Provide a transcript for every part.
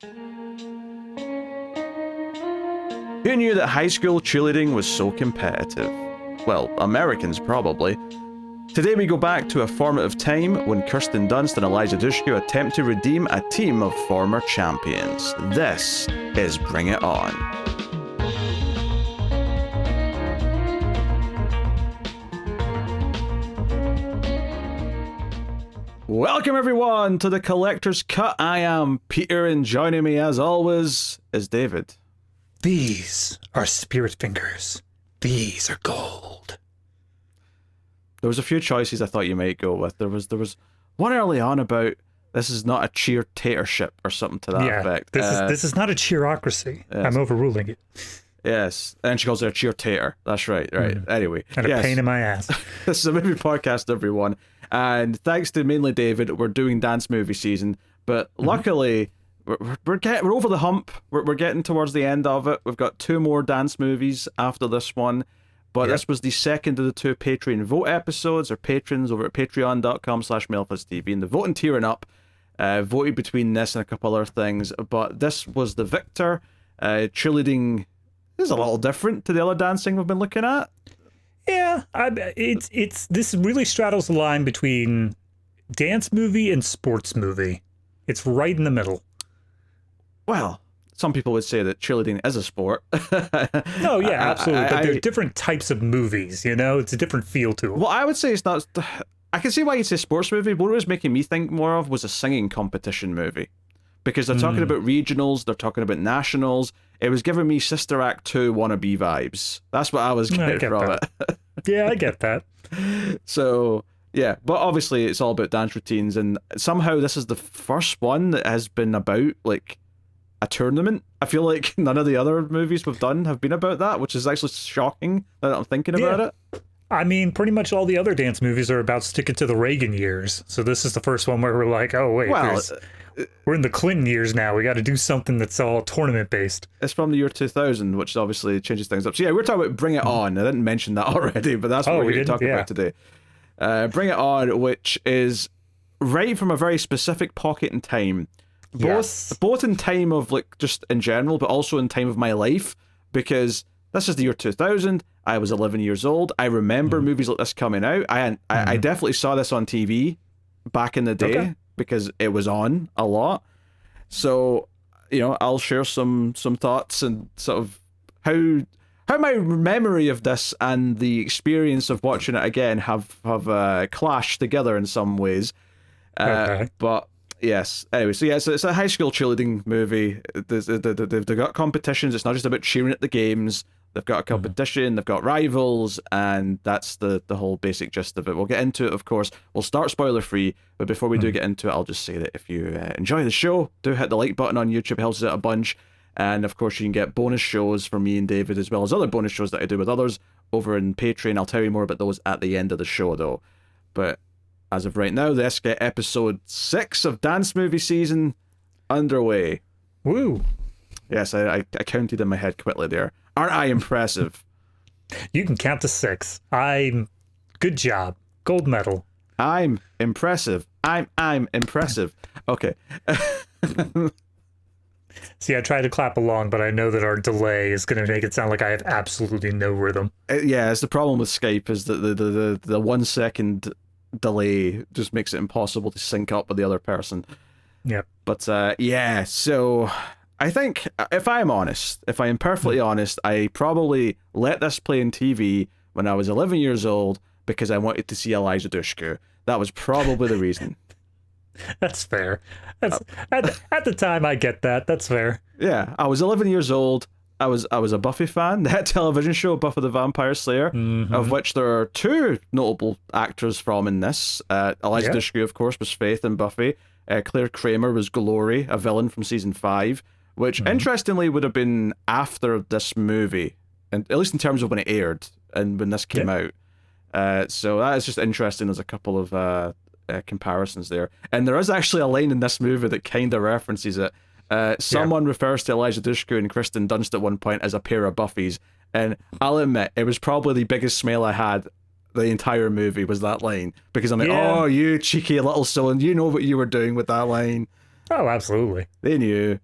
Who knew that high school cheerleading was so competitive? Well, Americans probably. Today we go back to a formative time when Kirsten Dunst and Eliza Dushku attempt to redeem a team of former champions. This is Bring It On. Welcome everyone to the Collector's Cut. I am Peter, and joining me as always is David. These are spirit fingers. These are gold. There was a few choices I thought you might go with. There was one early on about this is not a cheer-tatorship or something to that effect. This is not a cheerocracy. Yes. I'm overruling it. Yes, and she calls it a cheer-tator. That's right. Anyway. And a pain in my ass. This is a movie podcast, everyone. And thanks to mainly David, we're doing dance movie season. But luckily, we're over the hump. We're getting towards the end of it. We've got 2 more dance movies after this one. But this was the second of the 2 Patreon vote episodes. Our patrons over at patreon.com/MailFuzzTV. And the voting tiering up voted between this and a couple other things. But this was the victor. Cheerleading is a little different to the other dancing we've been looking at. Yeah, this really straddles the line between dance movie and sports movie. It's right in the middle. Well, some people would say that cheerleading is a sport. No, yeah, absolutely. But they're different types of movies, you know? It's a different feel to them. Well, I would say it's not... I can see why you'd say sports movie, but what it was making me think more of was a singing competition movie. Because they're talking about regionals, they're talking about nationals. It was giving me Sister Act 2 wannabe vibes. That's what I was getting from it. Yeah, I get that. So, yeah. But obviously, it's all about dance routines. And somehow this is the first one that has been about, like, a tournament. I feel like none of the other movies we've done have been about that, which is actually shocking now that I'm thinking about it. I mean, pretty much all the other dance movies are about sticking to the Reagan years. So this is the first one where we're like, oh, wait, we're in the Clinton years now. We got to do something that's all tournament-based. It's from the year 2000, which obviously changes things up. So yeah, we're talking about Bring It On. I didn't mention that already, but that's what we're going to talk about today. Bring It On, which is right from a very specific pocket in time. Both in time of, like, just in general, but also in time of my life, because this is the year 2000. I was 11 years old. I remember movies like this coming out. I definitely saw this on TV back in the day because it was on a lot. So, you know, I'll share some thoughts and sort of how my memory of this and the experience of watching it again have clashed together in some ways. But yes. Anyway, so yeah, so it's a high school cheerleading movie. They've got competitions. It's not just about cheering at the games. They've got a competition. They've got rivals, and that's the whole basic gist of it. We'll get into it, of course. We'll start spoiler free, but before we do get into it, I'll just say that if you enjoy the show, do hit the like button on YouTube. It helps us out a bunch. And of course, you can get bonus shows from me and David, as well as other bonus shows that I do with others over in Patreon. I'll tell you more about those at the end of the show, though. But as of right now, let's get episode 6 of Dance Movie Season underway. Woo! Yes, I counted in my head quickly there. Aren't I impressive? You can count to 6. Good job. Gold medal. I'm impressive. I'm impressive. Okay. See, I tried to clap along, but I know that our delay is going to make it sound like I have absolutely no rhythm. Yeah, it's the problem with Skype is that the 1 second delay just makes it impossible to sync up with the other person. Yep. But yeah, so I think if I am perfectly honest, I probably let this play on TV when I was 11 years old because I wanted to see Eliza Dushku. That was probably the reason. That's fair. At the time, I get that. That's fair. Yeah, I was 11 years old. I was a Buffy fan. The hit television show Buffy the Vampire Slayer, of which there are 2 notable actors from in this. Eliza Dushku, of course, was Faith in Buffy. Claire Kramer was Glory, a villain from season 5, which interestingly would have been after this movie, and at least in terms of when it aired and when this came out. So that is just interesting. There's a couple of comparisons there, and there is actually a line in this movie that kind of references it. Someone refers to Eliza Dushku and Kirsten Dunst at one point as a pair of Buffys, and I'll admit it was probably the biggest smile I had the entire movie was that line, because I'm like, oh, you cheeky little son, you know what you were doing with that line. Oh, absolutely. They knew.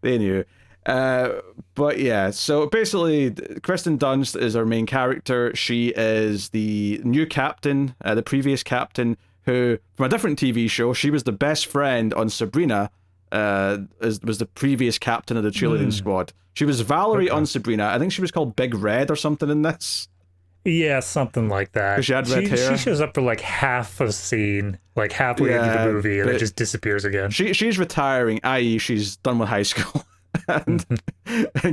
But yeah, so basically, Kirsten Dunst is our main character. She is the new captain, the previous captain, who, from a different TV show, she was the best friend on Sabrina, was the previous captain of the cheerleading squad. She was Valerie on Sabrina. I think she was called Big Red or something in this. Yeah, something like that. She had red hair. She shows up for like half a scene, like halfway into the movie, and it just disappears again. She's retiring, i.e. she's done with high school. and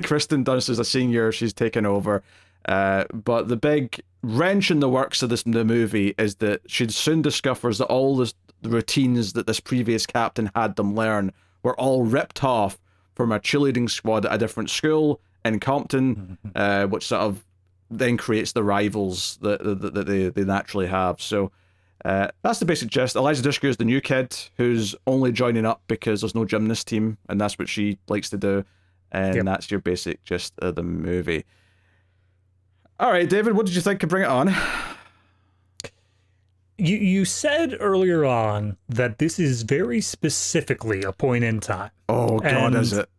Kirsten Dunst is a senior. She's taken over. But the big wrench in the works of the movie is that she soon discovers that all the routines that this previous captain had them learn were all ripped off from a cheerleading squad at a different school in Compton, which sort of then creates the rivals that they naturally have. So that's the basic gist. Eliza Dushku is the new kid who's only joining up because there's no gymnast team, and that's what she likes to do. And that's your basic gist of the movie. All right, David, what did you think of Bring It On? You said earlier on that this is very specifically a point in time. Oh God, is it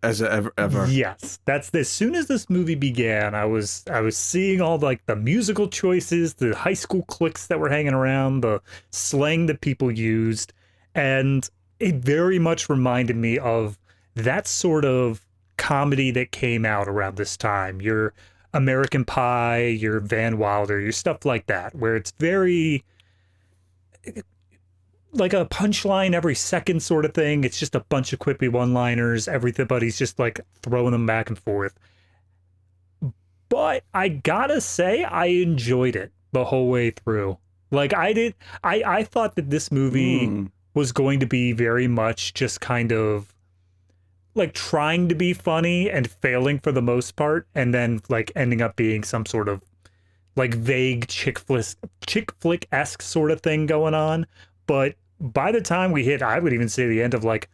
ever? Yes, that's as soon as this movie began, I was seeing all like the musical choices, the high school cliques that were hanging around, the slang that people used, and it very much reminded me of that sort of comedy that came out around this time. Your American Pie, your Van Wilder, your stuff like that, where it's very like a punchline every second sort of thing. It's just a bunch of quippy one-liners. Everybody's just like throwing them back and forth. But I gotta say, I enjoyed it the whole way through. Like I thought that this movie was going to be very much just kind of like trying to be funny and failing for the most part, and then like ending up being some sort of like vague chick flick-esque sort of thing going on. But by the time we hit, I would even say the end of like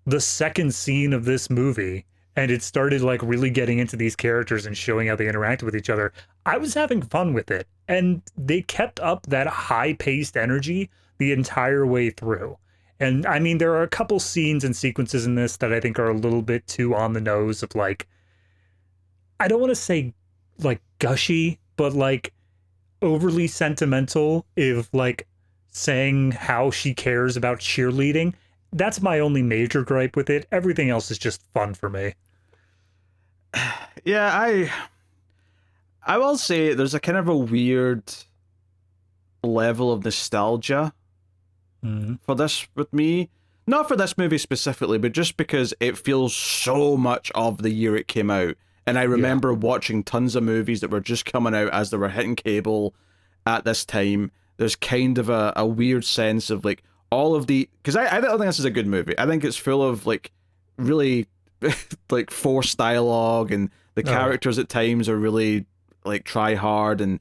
the second scene of this movie, and it started like really getting into these characters and showing how they interacted with each other, I was having fun with it. And they kept up that high-paced energy the entire way through. And I mean, there are a couple scenes and sequences in this that I think are a little bit too on the nose of like, I don't want to say like gushy, but like overly sentimental, if like saying how she cares about cheerleading. That's my only major gripe with it. Everything else is just fun for me. Yeah, I will say there's a kind of a weird level of nostalgia for this with me. Not for this movie specifically, but just because it feels so much of the year it came out. And I remember watching tons of movies that were just coming out as they were hitting cable at this time. There's kind of a weird sense of like all of the... Because I don't think this is a good movie. I think it's full of like really like forced dialogue, and the characters at times are really like try hard, and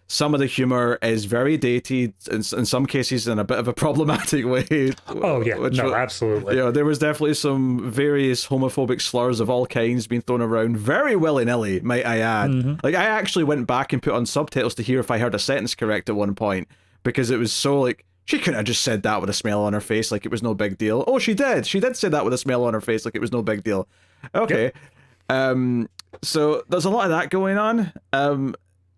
some of the humor is very dated in some cases in a bit of a problematic way. Oh yeah, absolutely. Yeah, there was definitely some various homophobic slurs of all kinds being thrown around very willy-nilly, might I add. Like I actually went back and put on subtitles to hear if I heard a sentence correct at one point, because it was so like, she couldn't have just said that with a smile on her face like it was no big deal. Oh, she did say that with a smile on her face like it was no big deal. Okay. Yep. So there's a lot of that going on.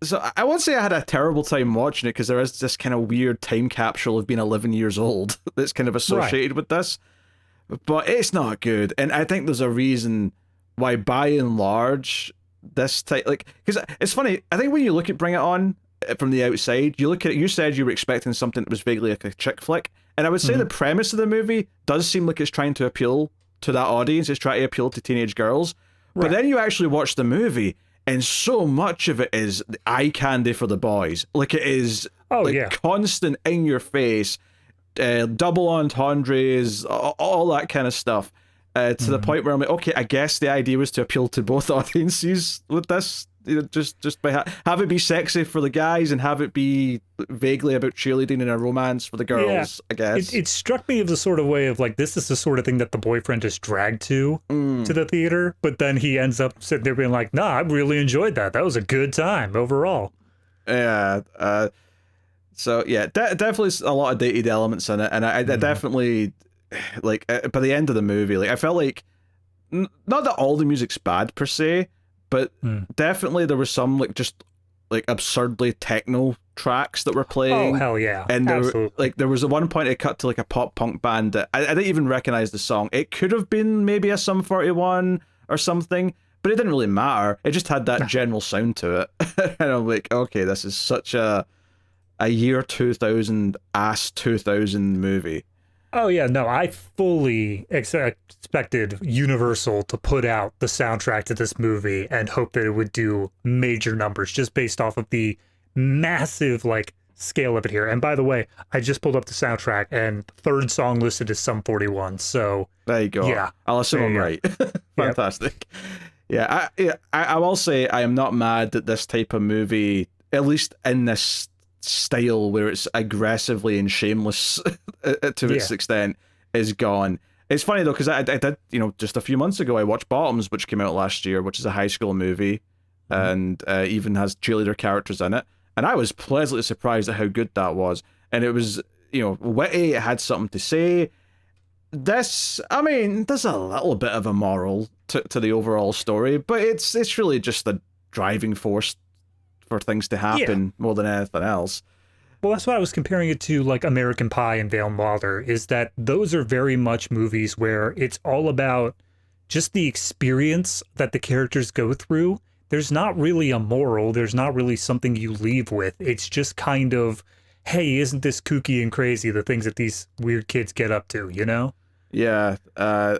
So I won't say I had a terrible time watching it, because there is this kind of weird time capsule of being 11 yeyears old that's kind of associated with this. But it's not good. And I think there's a reason why, by and large, this type... Like, because it's funny, I think when you look at Bring It On from the outside, you look at it, you said you were expecting something that was vaguely like a chick flick. And I would say the premise of the movie does seem like it's trying to appeal to that audience. It's trying to appeal to teenage girls. Right. But then you actually watch the movie, and so much of it is eye candy for the boys. Like it is constant in your face, double entendres, all that kind of stuff. To the point where I'm like, okay, I guess the idea was to appeal to both audiences with this. You know, just by have it be sexy for the guys and have it be vaguely about cheerleading and a romance for the girls. I guess it struck me of the sort of way of like, this is the sort of thing that the boyfriend is dragged to the theater, but then he ends up sitting there being like, nah, I really enjoyed that. That was a good time overall. Yeah. So yeah, definitely a lot of dated elements in it, and I definitely like by the end of the movie, like I felt like not that all the music's bad per se, but definitely there was some like just like absurdly techno tracks that were playing. Oh hell yeah! And absolutely. there was at one point it cut to like a pop punk band that I didn't even recognize the song. It could have been maybe a Sum 41 or something, but it didn't really matter. It just had that general sound to it, and I'm like, okay, this is such a year 2000 ass 2000 movie. Oh yeah, no, I fully expected Universal to put out the soundtrack to this movie and hope that it would do major numbers just based off of the massive like scale of it here. And by the way, I just pulled up the soundtrack and third song listed is Sum 41. So there you go. Yeah, I'll assume I'm right. Fantastic. Yep. Yeah, I will say I am not mad that this type of movie, at least in this style where it's aggressively and shameless to its extent, is gone. It's funny though, because I did, just a few months ago I watched Bottoms, which came out last year, which is a high school movie and even has cheerleader characters in it, and I was pleasantly surprised at how good that was. And it was witty, it had something to say. This, I mean, there's a little bit of a moral to the overall story, but it's really just the driving force for things to happen more than anything else. Well, that's why I was comparing it to like American Pie and Vale and Wilder, is that those are very much movies where it's all about just the experience that the characters go through. There's not really a moral. There's not really something you leave with. It's just kind of, hey, isn't this kooky and crazy, the things that these weird kids get up to, Yeah.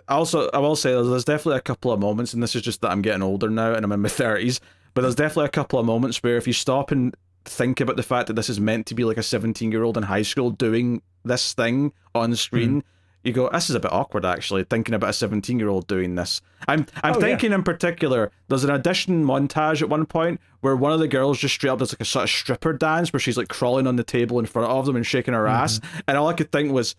Also, I will say there's definitely a couple of moments, and this is just that I'm getting older now and I'm in my 30s, but there's definitely a couple of moments where if you stop and think about the fact that this is meant to be like a 17-year-old in high school doing this thing on screen, you go, this is a bit awkward actually, thinking about a 17-year-old doing this. I'm thinking in particular, there's an audition montage at one point where one of the girls just straight up does like a sort of stripper dance where she's like crawling on the table in front of them and shaking her ass, and all I could think was,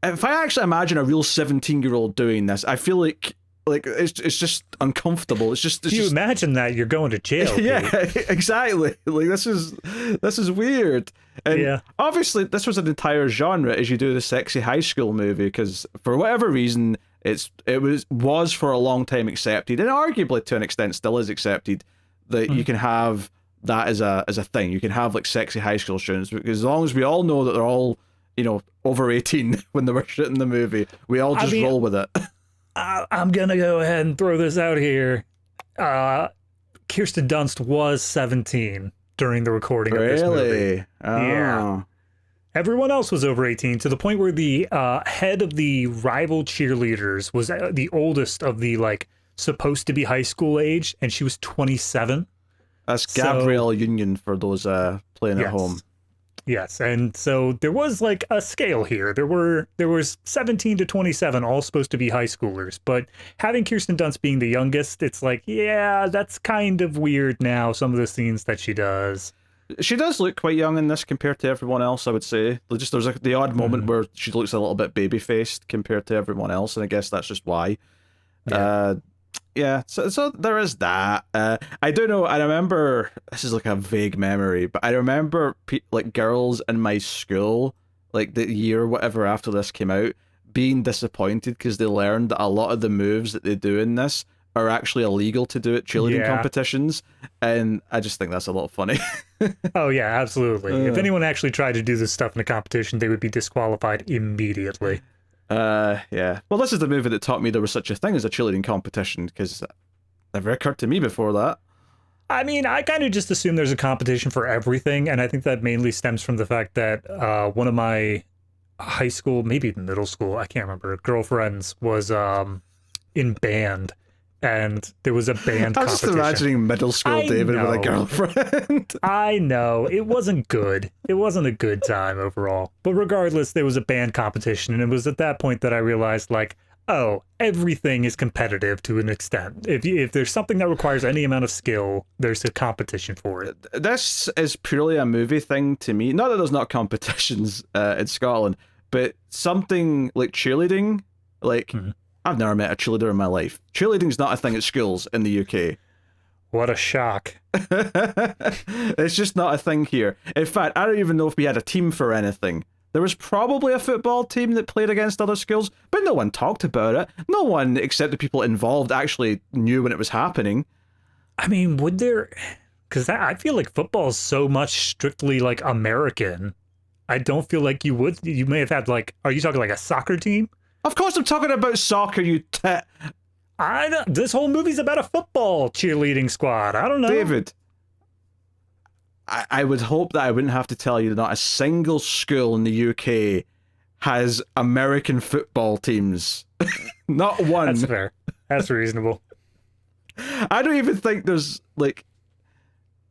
if I actually imagine a real 17-year-old doing this, I feel like it's just uncomfortable. It's just imagine that, you're going to jail. Yeah, exactly. Like this is weird. And obviously this was an entire genre as you do the sexy high school movie, because for whatever reason it was for a long time accepted, and arguably to an extent still is accepted, that you can have that as a thing. You can have like sexy high school students, because as long as we all know that they're all over 18 when they were shooting the movie, we all just roll with it. I'm going to go ahead and throw this out here. Kirsten Dunst was 17 during the recording of this movie. Oh. Yeah. Everyone else was over 18, to the point where the head of the rival cheerleaders was the oldest of the supposed to be high school age, and she was 27. That's Gabrielle Union for those playing at home. Yes, and so there was a scale here. There was 17 to 27, all supposed to be high schoolers, but having Kirsten Dunst being the youngest, it's that's kind of weird now, some of the scenes that she does. She does look quite young in this compared to everyone else, I would say. There's the odd moment where she looks a little bit baby-faced compared to everyone else, and I guess that's just why. So there is that. I don't know, I remember, this is a vague memory, but I remember girls in my school, the year or whatever after this came out, being disappointed because they learned that a lot of the moves that they do in this are actually illegal to do at cheerleading competitions, and I just think that's a little funny. Oh yeah, absolutely. If anyone actually tried to do this stuff in a competition, they would be disqualified immediately. Well, this is the movie that taught me there was such a thing as a cheerleading competition, because it never occurred to me before that. I mean, I kind of just assume there's a competition for everything, and I think that mainly stems from the fact that one of my high school, maybe middle school, I can't remember, girlfriends was in band, and there was a band competition. I was just imagining middle school David with a girlfriend. I know. It wasn't good. It wasn't a good time overall. But regardless, there was a band competition, and it was at that point that I realized, everything is competitive to an extent. If there's something that requires any amount of skill, there's a competition for it. This is purely a movie thing to me. Not that there's not competitions in Scotland, but something like cheerleading, I've never met a cheerleader in my life. Cheerleading's not a thing at schools in the UK. What a shock. It's just not a thing here. In fact, I don't even know if we had a team for anything. There was probably a football team that played against other schools, but no one talked about it. No one, except the people involved, actually knew when it was happening. I mean, would there... Because I feel like football is so much strictly, like, American. I don't feel like you would... You may have had, like... Are you talking like a soccer team? Of course I'm talking about soccer, you tit. This whole movie's about a football cheerleading squad. I don't know. David, I would hope that I wouldn't have to tell you that not a single school in the UK has American football teams. Not one. That's fair. That's reasonable. I don't even think there's, like,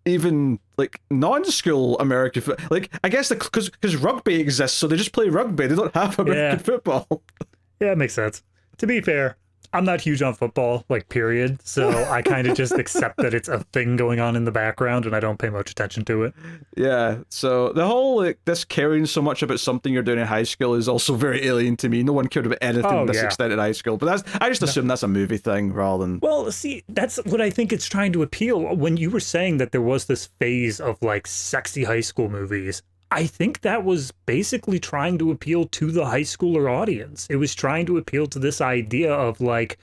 even, like, non-school American football. Like, I guess because rugby exists, so they just play rugby. They don't have American football. Yeah, it makes sense. To be fair, I'm not huge on football, like, period. So I kind of just accept that it's a thing going on in the background and I don't pay much attention to it. Yeah, so the whole, like, this caring so much about something you're doing in high school is also very alien to me. No one cared about anything this extent in high school. But I just assume that's a movie thing rather than... Well, see, that's what I think it's trying to appeal. When you were saying that there was this phase of, like, sexy high school movies, I think that was basically trying to appeal to the high schooler audience. It was trying to appeal to this idea of, like,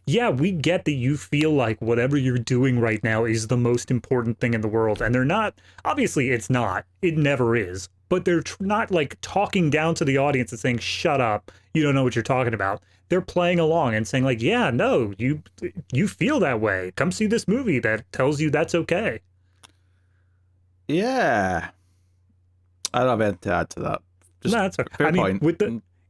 yeah, we get that you feel like whatever you're doing right now is the most important thing in the world. And they're not, obviously it's not, it never is, but they're not like talking down to the audience and saying, shut up, you don't know what you're talking about. They're playing along and saying like, yeah, no, you feel that way. Come see this movie that tells you that's okay. Yeah. I don't have anything to add to that. Just no, that's okay. Fair point.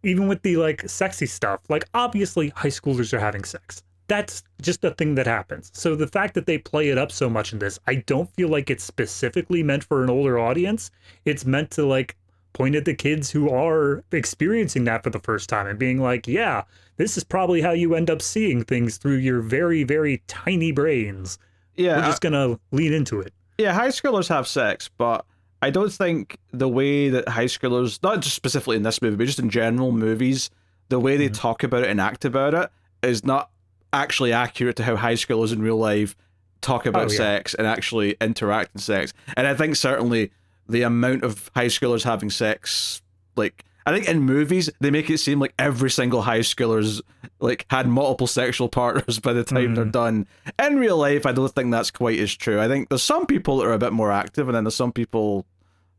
Even with the like sexy stuff, like obviously high schoolers are having sex. That's just a thing that happens. So the fact that they play it up so much in this, I don't feel like it's specifically meant for an older audience. It's meant to like point at the kids who are experiencing that for the first time and being like, yeah, this is probably how you end up seeing things through your very, very tiny brains. Yeah. We're just going to lean into it. Yeah, high schoolers have sex, but I don't think the way that high schoolers, not just specifically in this movie, but just in general movies, the way they talk about it and act about it is not actually accurate to how high schoolers in real life talk about sex and actually interact in sex. And I think certainly the amount of high schoolers having sex, like, I think in movies, they make it seem like every single high schooler's like had multiple sexual partners by the time they're done. In real life, I don't think that's quite as true. I think there's some people that are a bit more active and then there's some people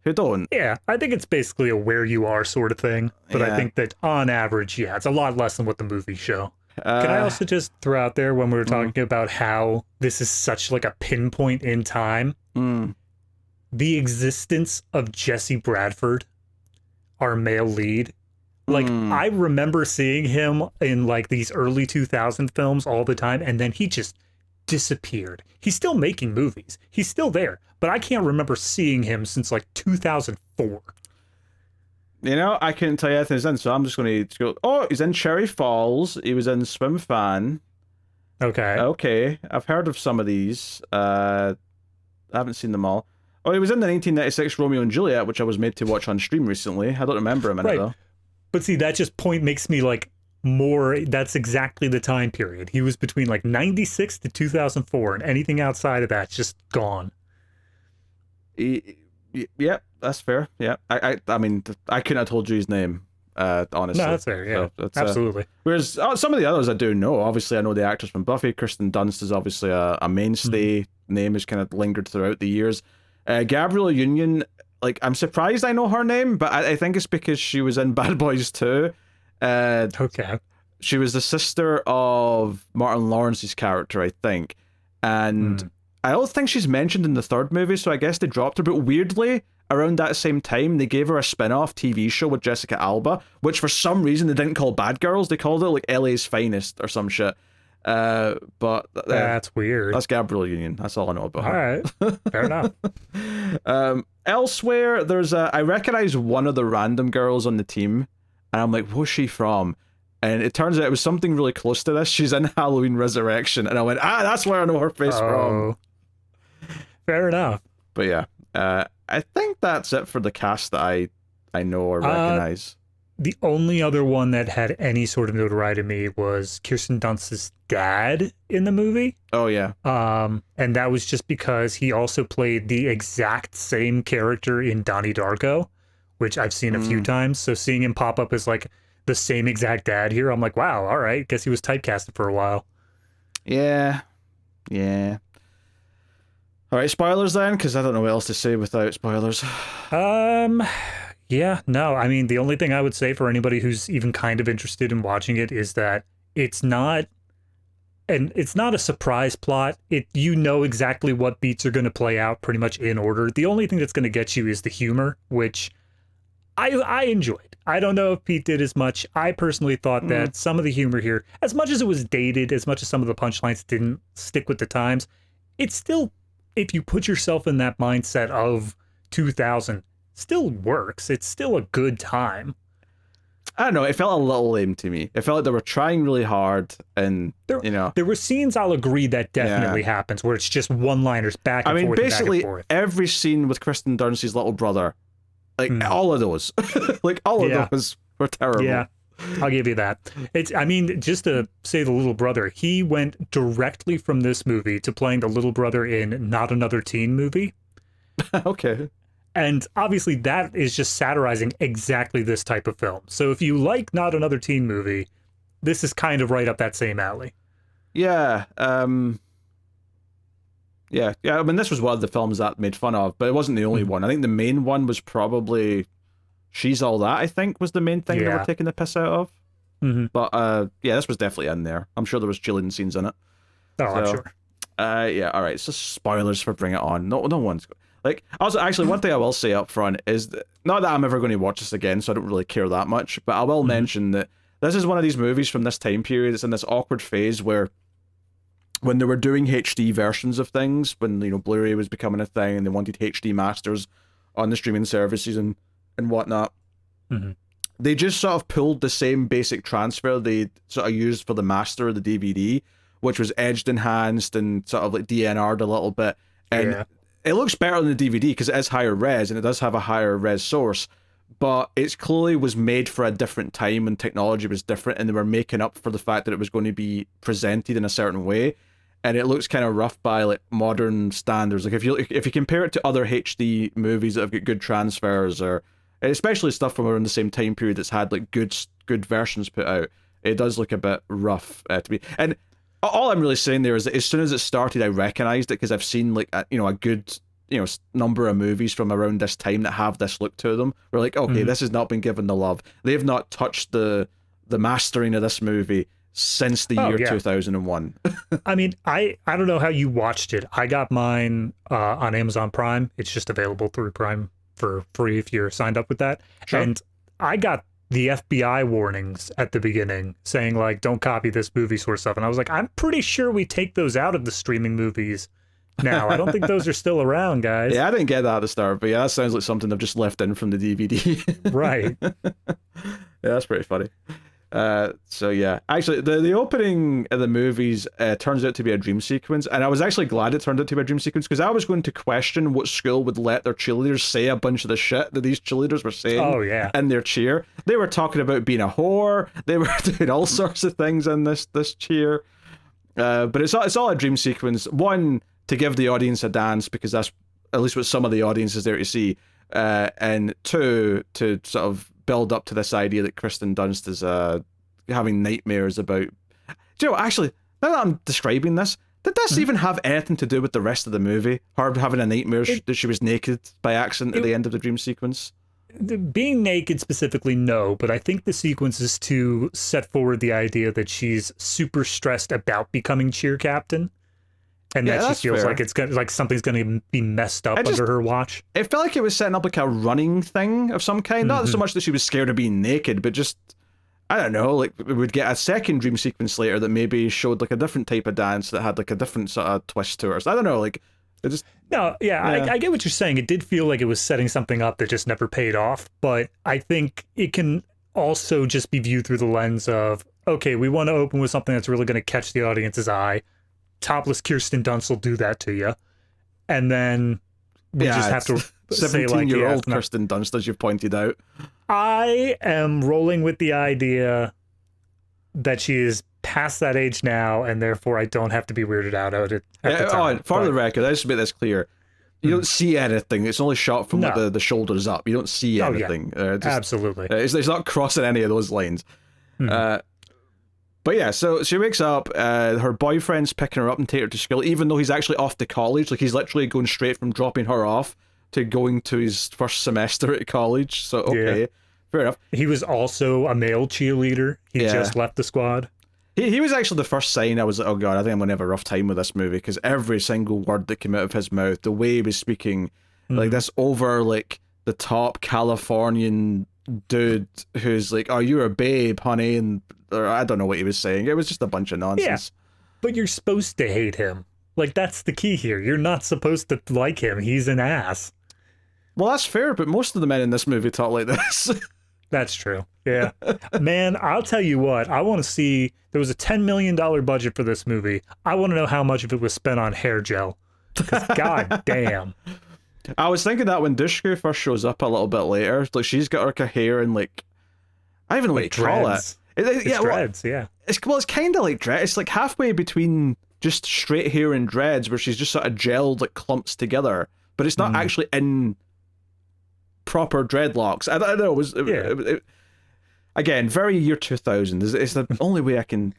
who don't. Yeah, I think it's basically a where you are sort of thing. But I think that on average, yeah, it's a lot less than what the movies show. Can I also just throw out there when we were talking about how this is such like a pinpoint in time, the existence of Jesse Bradford, our male lead. Like, I remember seeing him in like these early 2000 films all the time, and then he just disappeared. He's still making movies. He's still there, but I can't remember seeing him since like 2004. You know, I couldn't tell you anything he's in, so I'm just going to go, oh, he's in Cherry Falls. He was in Swim Fan. Okay. I've heard of some of these. I haven't seen them all. Oh, he was in the 1996 Romeo and Juliet, which I was made to watch on stream recently. I don't remember him in it, though. But see, that just makes me like more, that's exactly the time period. He was between like 96 to 2004, and anything outside of that's just gone. Yeah, that's fair. Yeah, I mean, I couldn't have told you his name, honestly. No, that's fair. Yeah, so absolutely. Whereas some of the others I do know. Obviously, I know the actors from Buffy. Kirsten Dunst is obviously a mainstay. Name has kind of lingered throughout the years. Gabrielle Union, like, I'm surprised I know her name, but I think it's because she was in Bad Boys 2. Okay. She was the sister of Martin Lawrence's character, I think. And I don't think she's mentioned in the third movie, so I guess they dropped her. But weirdly, around that same time, they gave her a spin-off TV show with Jessica Alba, which for some reason they didn't call Bad Girls. They called it, like, LA's Finest or some shit. But that's weird. That's Gabrielle Union. That's all I know about her. All right. Fair enough. Elsewhere, I recognize one of the random girls on the team, and I'm like, where's she from? And it turns out it was something really close to this. She's in Halloween Resurrection, and I went, that's where I know her face from. Fair enough. But yeah, I think that's it for the cast that I know or recognize. The only other one that had any sort of notoriety to me was Kirsten Dunst's dad in the movie. Oh, yeah. And that was just because he also played the exact same character in Donnie Darko, which I've seen a few times. So seeing him pop up as like the same exact dad here, I'm like, wow, all right, guess he was typecasted for a while. Yeah. All right, spoilers then, because I don't know what else to say without spoilers. Yeah, no, I mean, the only thing I would say for anybody who's even kind of interested in watching it is that it's not a surprise plot. You know exactly what beats are going to play out pretty much in order. The only thing that's going to get you is the humor, which I enjoyed. I don't know if Pete did as much. I personally thought that some of the humor here, as much as it was dated, as much as some of the punchlines didn't stick with the times, it's still, if you put yourself in that mindset of 2000, still works. It's still a good time. I don't know. It felt a little lame to me. It felt like they were trying really hard, and there were scenes, I'll agree, that definitely happens where it's just one-liners back and forth. Basically every scene with Kirsten Dunst's little brother, like all of those, like all of those were terrible. Yeah, I'll give you that. Just to say the little brother, he went directly from this movie to playing the little brother in Not Another Teen Movie. Okay. And obviously that is just satirizing exactly this type of film. So if you like Not Another Teen Movie, this is kind of right up that same alley. Yeah. Yeah. I mean, this was one of the films that made fun of, but it wasn't the only one. I think the main one was probably She's All That, I think, was the main thing they were taking the piss out of. But this was definitely in there. I'm sure there was chilling scenes in it. Oh, I'm sure. Yeah, all right. So spoilers for Bring It On. No one's... Like, also, actually, one thing I will say up front is that, not that I'm ever going to watch this again, so I don't really care that much, but I will mention that this is one of these movies from this time period. It's in this awkward phase where when they were doing HD versions of things, when, Blu-ray was becoming a thing and they wanted HD masters on the streaming services and whatnot, they just sort of pulled the same basic transfer they sort of used for the master of the DVD, which was edged enhanced and sort of like DNR'd a little bit. And it looks better on the DVD because it is higher res and it does have a higher res source, but it clearly was made for a different time when technology was different and they were making up for the fact that it was going to be presented in a certain way. And it looks kind of rough by like modern standards. Like if you compare it to other HD movies that have got good transfers, or especially stuff from around the same time period that's had like good versions put out, it does look a bit rough to me. And all I'm really saying there is that as soon as it started, I recognized it because I've seen like a good number of movies from around this time that have this look to them. We're like, okay, this has not been given the love. They've not touched the mastering of this movie since the year 2001. I mean, I don't know how you watched it. I got mine on Amazon Prime. It's just available through Prime for free if you're signed up with that. Sure. And I got the FBI warnings at the beginning saying like, don't copy this movie sort of stuff. And I was like, I'm pretty sure we take those out of the streaming movies now. I don't think those are still around, guys. Yeah, I didn't get that at the start, but yeah, that sounds like something they've just left in from the DVD. Right. Yeah, that's pretty funny. So yeah, actually the opening of the movies turns out to be a dream sequence, and I was actually glad it turned out to be a dream sequence because I was going to question what school would let their cheerleaders say a bunch of the shit that these cheerleaders were saying in their cheer. They were talking about being a whore, they were doing all sorts of things in this cheer, but it's all a dream sequence. One, to give the audience a dance because that's at least what some of the audience is there to see, and two, to sort of build up to this idea that Kirsten Dunst is having nightmares about... Do you know, actually, now that I'm describing this, did this even have anything to do with the rest of the movie? Her having a nightmare that she was naked by accident at the end of the dream sequence? Being naked specifically, no, but I think the sequence is to set forward the idea that she's super stressed about becoming cheer captain. And that she feels fair. Like it's gonna, like something's going to be messed up under her watch. It felt like it was setting up like a running thing of some kind. Not so much that she was scared of being naked, but just, I don't know, like we would get a second dream sequence later that maybe showed like a different type of dance that had like a different sort of twist to it. So I don't know, like it just... No, I get what you're saying. It did feel like it was setting something up that just never paid off, but I think it can also just be viewed through the lens of, okay, we want to open with something that's really going to catch the audience's eye. Topless Kirsten Dunst will do that to you, and then we just have to say like, 17-year-old Kirsten Dunst, as you've pointed out. I am rolling with the idea that she is past that age now, and therefore I don't have to be weirded out at it. For the record, let's make this clear. You don't see anything. It's only shot from like, the shoulders up. You don't see anything. Absolutely. It's not crossing any of those lines. But yeah, so she wakes up, her boyfriend's picking her up and taking her to school, even though he's actually off to college. Like, he's literally going straight from dropping her off to going to his first semester at college. So, okay, fair enough. He was also a male cheerleader. He just left the squad. He was actually the first sign I was like, oh god, I think I'm going to have a rough time with this movie, because every single word that came out of his mouth, the way he was speaking, like this over, like, the top Californian dude who's like, oh, you're a babe, honey, and or I don't know what he was saying. It was just a bunch of nonsense. Yeah, but you're supposed to hate him. Like, that's the key here. You're not supposed to like him. He's an ass. Well, that's fair, but most of the men in this movie talk like this. That's true. Yeah. Man, I'll tell you what. I want to see... There was a $10 million budget for this movie. I want to know how much of it was spent on hair gel. Because god damn. I was thinking that when Dushku first shows up a little bit later, like, she's got her hair and, like... I don't even know what you call it. It's dreads, yeah. It's kind of like dreads. It's like halfway between just straight hair and dreads, where she's just sort of gelled, like, clumps together. But it's not actually in proper dreadlocks. I don't know. It, again, very year 2000. It's the only way I can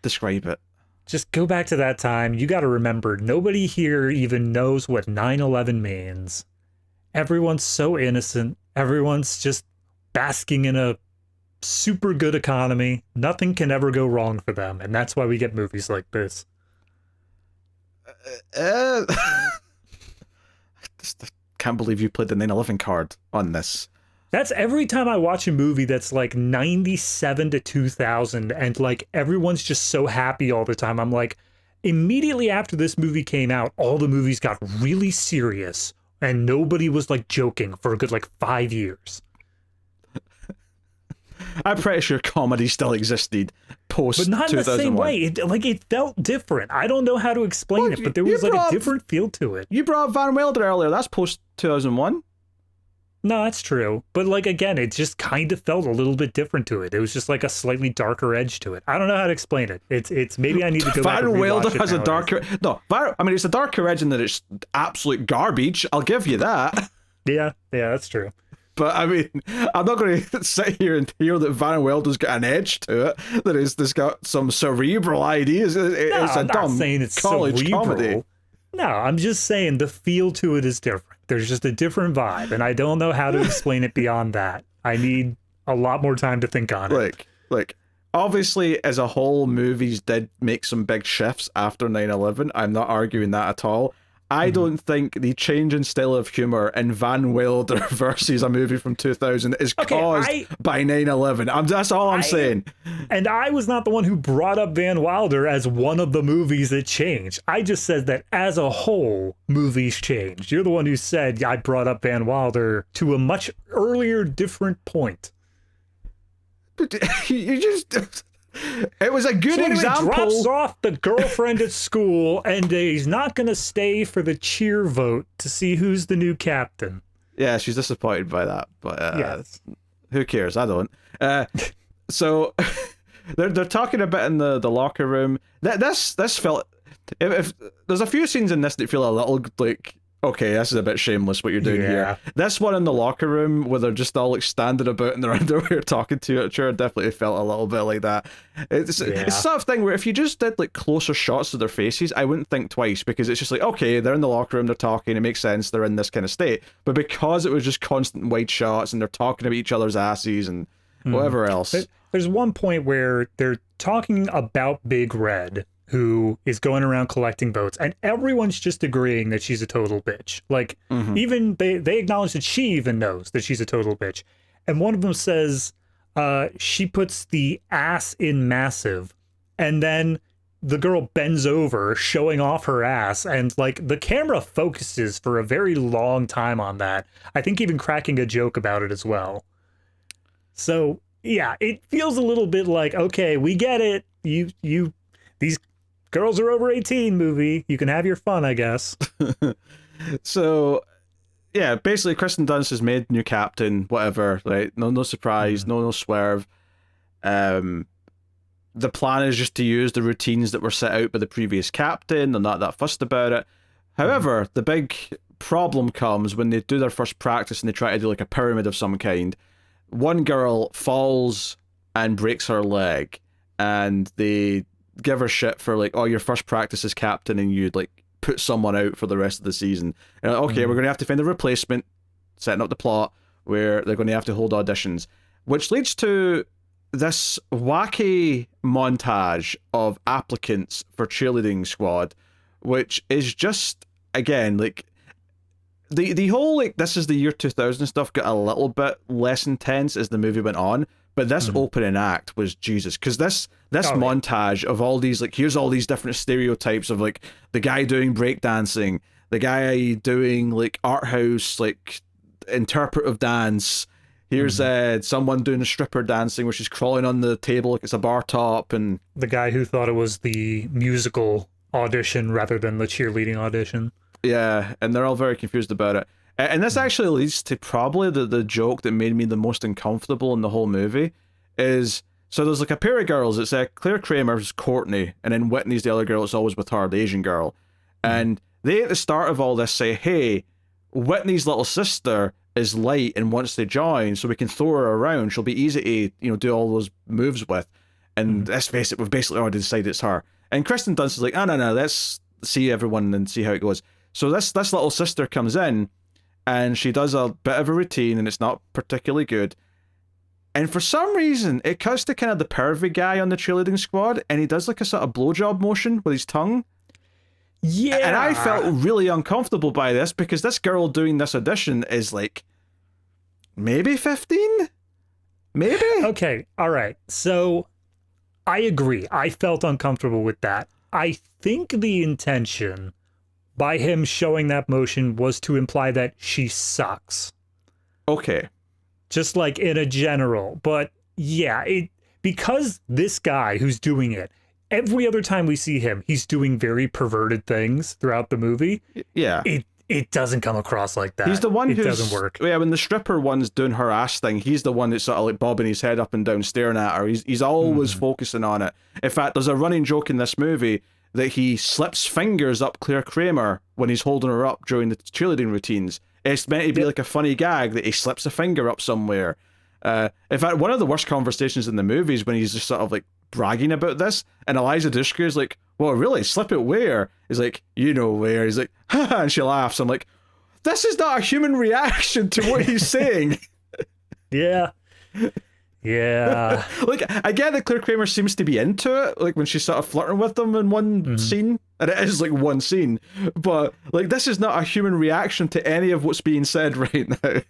describe it. Just go back to that time. You got to remember, nobody here even knows what 9/11 means. Everyone's so innocent. Everyone's just basking in a super good economy. Nothing can ever go wrong for them, and that's why we get movies like this. I can't believe you played the 9/11 card on this. That's every time I watch a movie that's like 97 to 2000 and like everyone's just so happy all the time. I'm like, immediately after this movie came out, all the movies got really serious and nobody was like joking for a good like 5 years. I'm pretty sure comedy still existed post 2001. But not in the same way. It felt different. I don't know how to explain it, but there was like a different feel to it. You brought up Van Wilder earlier. That's post 2001. No, that's true. But like, again, it just kind of felt a little bit different to it. It was just like a slightly darker edge to it. I don't know how to explain it. It's maybe I need to go back and rewatch it. Van Wilder has a darker... No, I mean, it's a darker edge in that it's absolute garbage. I'll give you that. Yeah, that's true. But I mean, I'm not going to sit here and hear that Van Wilder's got an edge to it, that it's got some cerebral ideas. It's a dumb college comedy. No, I'm just saying the feel to it is different. There's just a different vibe, and I don't know how to explain it beyond that. I need a lot more time to think on it. Like, obviously, as a whole, movies did make some big shifts after 9/11. I'm not arguing that at all. I don't think the change in style of humor in Van Wilder versus a movie from 2000 is caused by 9/11. That's all I'm saying. And I was not the one who brought up Van Wilder as one of the movies that changed. I just said that as a whole, movies changed. You're the one who said I brought up Van Wilder to a much earlier, different point. But you just... It was a good example. He drops off the girlfriend at school, and he's not going to stay for the cheer vote to see who's the new captain. Yeah, she's disappointed by that, but who cares? I don't. So they're talking a bit in the locker room. This felt... If there's a few scenes in this that feel a little like, okay, this is a bit shameless what you're doing here. This one in the locker room where they're just all like standing about in their underwear talking to each other definitely felt a little bit like that. It's the sort of thing where if you just did like closer shots of their faces, I wouldn't think twice, because it's just like, okay, they're in the locker room, they're talking, it makes sense, they're in this kind of state. But because it was just constant wide shots and they're talking about each other's asses and whatever else. There's one point where they're talking about Big Red, who is going around collecting votes, and everyone's just agreeing that she's a total bitch. Like, even they acknowledge that she even knows that she's a total bitch. And one of them says she puts the ass in massive, and then the girl bends over showing off her ass, and like the camera focuses for a very long time on that. I think even cracking a joke about it as well. So yeah, it feels a little bit like, okay, we get it. These girls are over 18 movie. You can have your fun, I guess. So, yeah, basically Kirsten Dunst is made new captain, whatever, right? No surprise, no swerve. The plan is just to use the routines that were set out by the previous captain. They're not that fussed about it. However, the big problem comes when they do their first practice and they try to do like a pyramid of some kind. One girl falls and breaks her leg, and they give her shit for like, oh, your first practice as captain, and you'd like put someone out for the rest of the season. And like, okay, we're going to have to find a replacement, setting up the plot where they're going to have to hold auditions, which leads to this wacky montage of applicants for cheerleading squad, which is just, again, like, the whole, like, this is the year 2000 stuff got a little bit less intense as the movie went on, but this opening act was Jesus, because this montage of all these, like, here's all these different stereotypes of, like, the guy doing breakdancing, the guy doing, like, art house, like, interpretive dance, here's someone doing a stripper dancing where she's crawling on the table like it's a bar top, and the guy who thought it was the musical audition rather than the cheerleading audition. Yeah, and they're all very confused about it. And this actually leads to probably the joke that made me the most uncomfortable in the whole movie. Is, so there's like a pair of girls, it's Claire Kramer's Courtney, and then Whitney's the other girl that's always with her, the Asian girl. And they at the start of all this say, hey, Whitney's little sister is light and wants to join, so we can throw her around. She'll be easy to, do all those moves with. And let's face it, we've basically already decided it's her. And Kirsten Dunst is like, oh, no, let's see everyone and see how it goes. So this little sister comes in, and she does a bit of a routine, and it's not particularly good. And for some reason, it cuts to kind of the pervy guy on the cheerleading squad, and he does like a sort of blowjob motion with his tongue. Yeah. And I felt really uncomfortable by this, because this girl doing this audition is like, maybe 15? Maybe? Okay, all right. So I agree. I felt uncomfortable with that. I think the intention by him showing that motion was to imply that she sucks. Okay. Just like in a general. But yeah, because this guy who's doing it, every other time we see him, he's doing very perverted things throughout the movie. Yeah. It doesn't come across like that. He's the one who doesn't work. Yeah, when the stripper one's doing her ass thing, he's the one that's sort of like bobbing his head up and down, staring at her. He's always focusing on it. In fact, there's a running joke in this movie that he slips fingers up Claire Kramer when he's holding her up during the cheerleading routines. It's meant to be like a funny gag that he slips a finger up somewhere. In fact, one of the worst conversations in the movie is when he's just sort of like bragging about this, and Eliza Dushku is like, well, really, slip it where? He's like, you know where. He's like, haha, and she laughs. I'm like, this is not a human reaction to what he's saying. Yeah. Yeah. Like, I get that Claire Kramer seems to be into it, like when she's sort of flirting with them in one scene, and it is like one scene, but like this is not a human reaction to any of what's being said right now.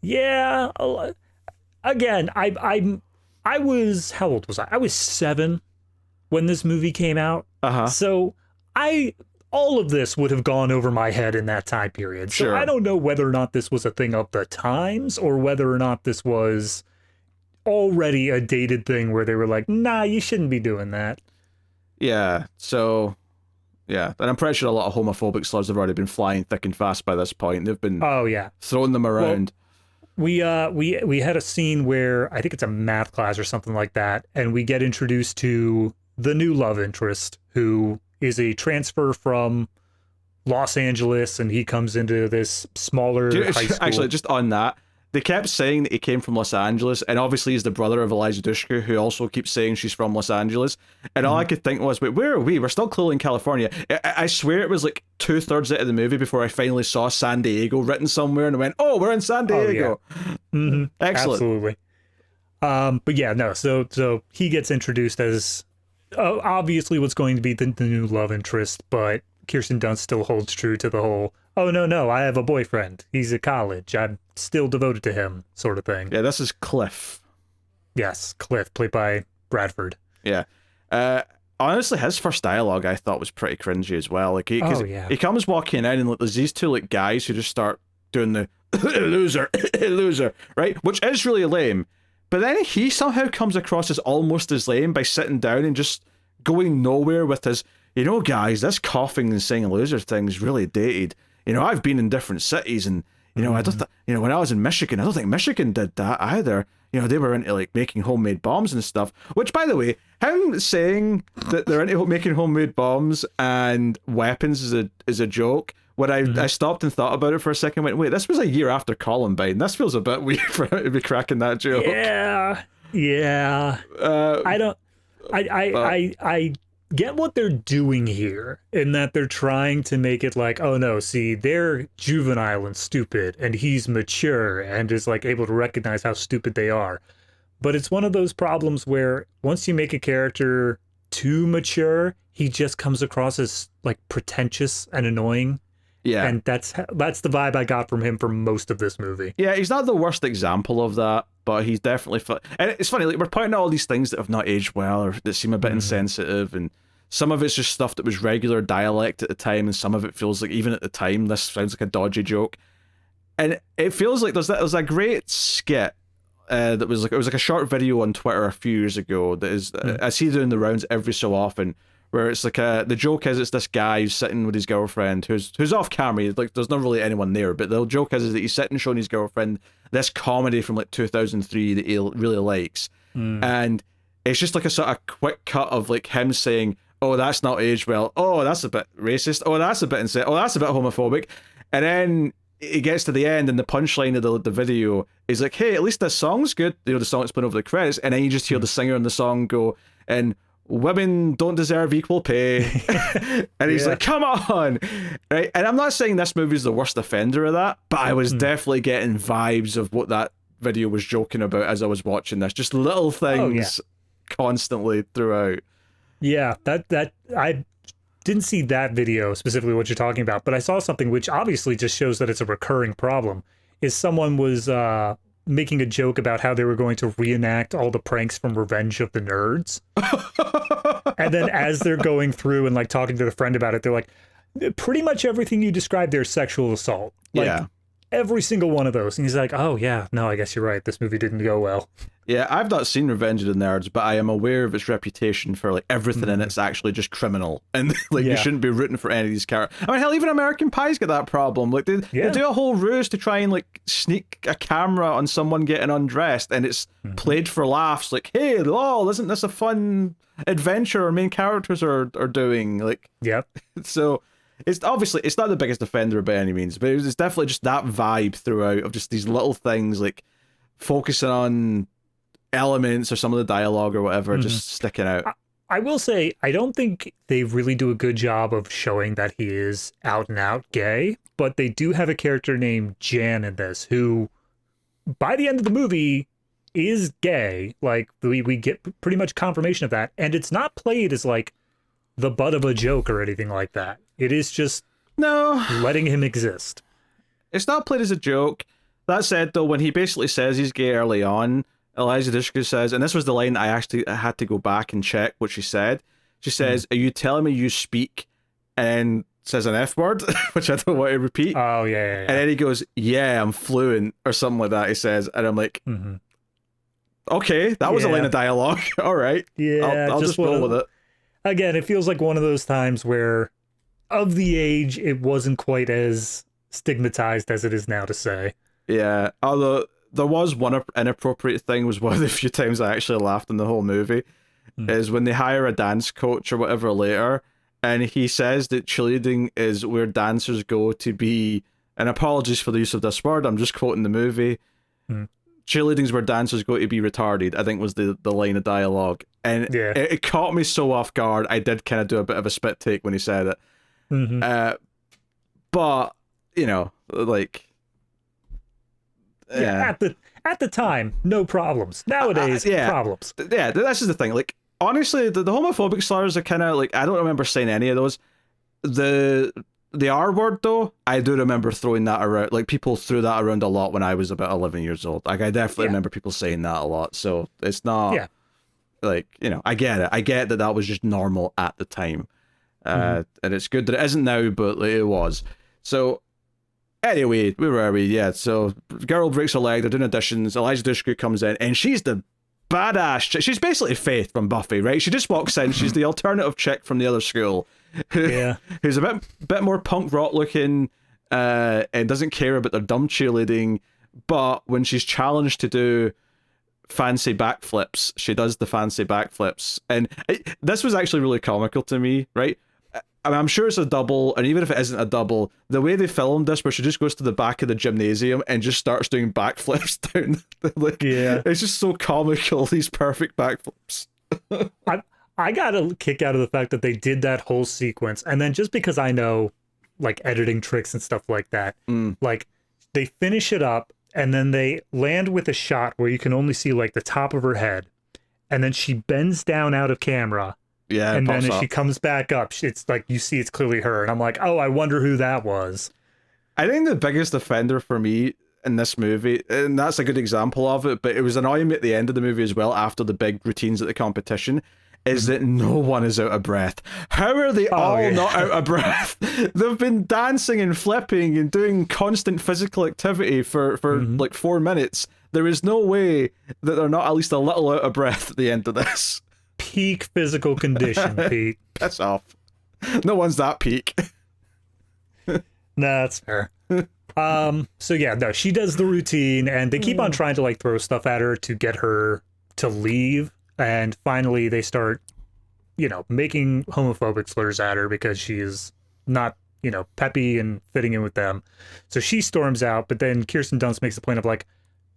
Yeah. Again, I was, how old was I? I was 7 when this movie came out. So all of this would have gone over my head in that time period. So I don't know whether or not this was a thing of the times, or whether or not this was already a dated thing where they were like, nah, you shouldn't be doing that. Yeah, so yeah, and I'm pretty sure a lot of homophobic slurs have already been flying thick and fast by this point. They've been throwing them around. Well, we had a scene where I think it's a math class or something like that, and we get introduced to the new love interest, who is a transfer from Los Angeles, and he comes into this smaller high school. Actually, just on that, they kept saying that he came from Los Angeles, and obviously he's the brother of Eliza Dushku, who also keeps saying she's from Los Angeles. And all I could think was, wait, where are we? We're still clearly in California. I swear it was like 2/3 out of the movie before I finally saw San Diego written somewhere, and I went, oh, we're in San Diego. Oh, yeah. Excellent. Absolutely. But yeah, no, so he gets introduced as obviously what's going to be the new love interest, but Kirsten Dunst still holds true to the whole, oh, no, I have a boyfriend. He's at college. I'm still devoted to him, sort of thing. Yeah, this is Cliff. Yes, Cliff, played by Bradford. Yeah. Honestly, his first dialogue I thought was pretty cringy as well. Like he comes walking in, and like, there's these two like guys who just start doing the loser, right? Which is really lame. But then he somehow comes across as almost as lame by sitting down and just going nowhere with his, guys, this coughing and saying loser thing's really dated. I've been in different cities, and I don't when I was in Michigan, I don't think Michigan did that either. They were into like making homemade bombs and stuff, which, by the way, him saying that they're into making homemade bombs and weapons is a joke when I stopped and thought about it for a second, went, wait, this was a year after Columbine. This feels a bit weird for him to be cracking that joke. Yeah. I get what they're doing here, in that they're trying to make it like, oh no, see, they're juvenile and stupid, and he's mature and is like able to recognize how stupid they are. But it's one of those problems where once you make a character too mature, he just comes across as like pretentious and annoying. Yeah. And that's the vibe I got from him for most of this movie. Yeah, he's not the worst example of that, but he's definitely... And it's funny, like, we're pointing out all these things that have not aged well or that seem a bit insensitive, and some of it's just stuff that was regular dialect at the time, and some of it feels like, even at the time, this sounds like a dodgy joke. And it feels like there's a great skit that was like... It was like a short video on Twitter a few years ago that is... I see doing the rounds every so often, where it's like the joke is it's this guy who's sitting with his girlfriend who's off camera, like there's not really anyone there, but the joke is that he's sitting showing his girlfriend this comedy from like 2003 that he really likes, and it's just like a sort of quick cut of like him saying, oh, that's not aged well, oh, that's a bit racist, oh, that's a bit insane, oh, that's a bit homophobic, and then it gets to the end and the punchline of the video is like, hey, at least this song's good, you know, the song that's playing over the credits, and then you just hear the singer in the song go, and women don't deserve equal pay. And he's like, come on, right? And I'm not saying this movie's the worst offender of that, but I was definitely getting vibes of what that video was joking about as I was watching this, just little things constantly throughout. Yeah, that I didn't see that video specifically what you're talking about, but I saw something which obviously just shows that it's a recurring problem. Is someone was making a joke about how they were going to reenact all the pranks from Revenge of the Nerds. And then as they're going through and like talking to the friend about it, they're like, pretty much everything you described there is sexual assault. Like every single one of those. And he's like, oh yeah, no, I guess you're right. This movie didn't go well. Yeah, I've not seen Revenge of the Nerds, but I am aware of its reputation for like everything in it's actually just criminal, and like you shouldn't be rooting for any of these characters. I mean, hell, even American Pie's got that problem. Like they do a whole ruse to try and like sneak a camera on someone getting undressed, and it's played for laughs. Like, hey, lol, isn't this a fun adventure our main characters are doing? Like, so it's obviously it's not the biggest offender by any means, but it's definitely just that vibe throughout of just these little things like focusing on elements or some of the dialogue or whatever just sticking out. I will say I don't think they really do a good job of showing that he is out and out gay, but they do have a character named Jan in this who by the end of the movie is gay. Like we get pretty much confirmation of that, and it's not played as like the butt of a joke or anything like that. It is just letting him exist. It's not played as a joke. That said, though, when he basically says he's gay early on, Eliza Dushku says, and this was the line I actually had to go back and check what she said. She says, are you telling me you speak, and says an F word, which I don't want to repeat. Oh, yeah. And then he goes, yeah, I'm fluent, or something like that, he says. And I'm like, okay, that was a line of dialogue. All right. Yeah. I'll just roll with it. Again, it feels like one of those times where, of the age, it wasn't quite as stigmatized as it is now to say. Yeah, although there was one inappropriate thing, was one of the few times I actually laughed in the whole movie, is when they hire a dance coach or whatever later, and he says that cheerleading is where dancers go to be, and apologies for the use of this word, I'm just quoting the movie, cheerleading's where dancers go to be retarded, I think was the line of dialogue. And it caught me so off guard, I did kind of do a bit of a spit take when he said it. But, you know, like... at the time, no problems. Nowadays, problems. Yeah, this is the thing. Like, honestly, the homophobic slurs are kind of like, I don't remember saying any of those. The R word, though, I do remember throwing that around. Like, people threw that around a lot when I was about 11 years old. Like, I definitely remember people saying that a lot. So it's not like, you know, I get it. I get that was just normal at the time. And it's good that it isn't now, but like, it was. So anyway, where were we? Yeah, so girl breaks her leg, they're doing auditions, Eliza Dushku comes in, and she's the badass chick. She's basically Faith from Buffy, right? She just walks in, she's the alternative chick from the other school, who's a bit more punk rock looking, and doesn't care about their dumb cheerleading, but when she's challenged to do fancy backflips, she does the fancy backflips. And this was actually really comical to me, right? I mean, I'm sure it's a double, and even if it isn't a double, the way they filmed this, where she just goes to the back of the gymnasium and just starts doing backflips down, like, it's just so comical. These perfect backflips. I got a kick out of the fact that they did that whole sequence, and then just because I know, like, editing tricks and stuff like that, like, they finish it up, and then they land with a shot where you can only see, like, the top of her head, and then she bends down out of camera. Yeah, and then as she comes back up, it's like you see it's clearly her, and I'm like, oh, I wonder who that was. I think the biggest offender for me in this movie, and that's a good example of it, but it was annoying me at the end of the movie as well, after the big routines at the competition, is that no one is out of breath. How are they all not out of breath? They've been dancing and flipping and doing constant physical activity for like 4 minutes. There is no way that they're not at least a little out of breath at the end of this. Peak physical condition, Pete. Piss off. No one's that peak. No, that's fair. So yeah, no, she does the routine, and they keep on trying to like throw stuff at her to get her to leave, and finally they start, you know, making homophobic slurs at her because she is not, you know, peppy and fitting in with them. So she storms out, but then Kirsten Dunst makes the point of like,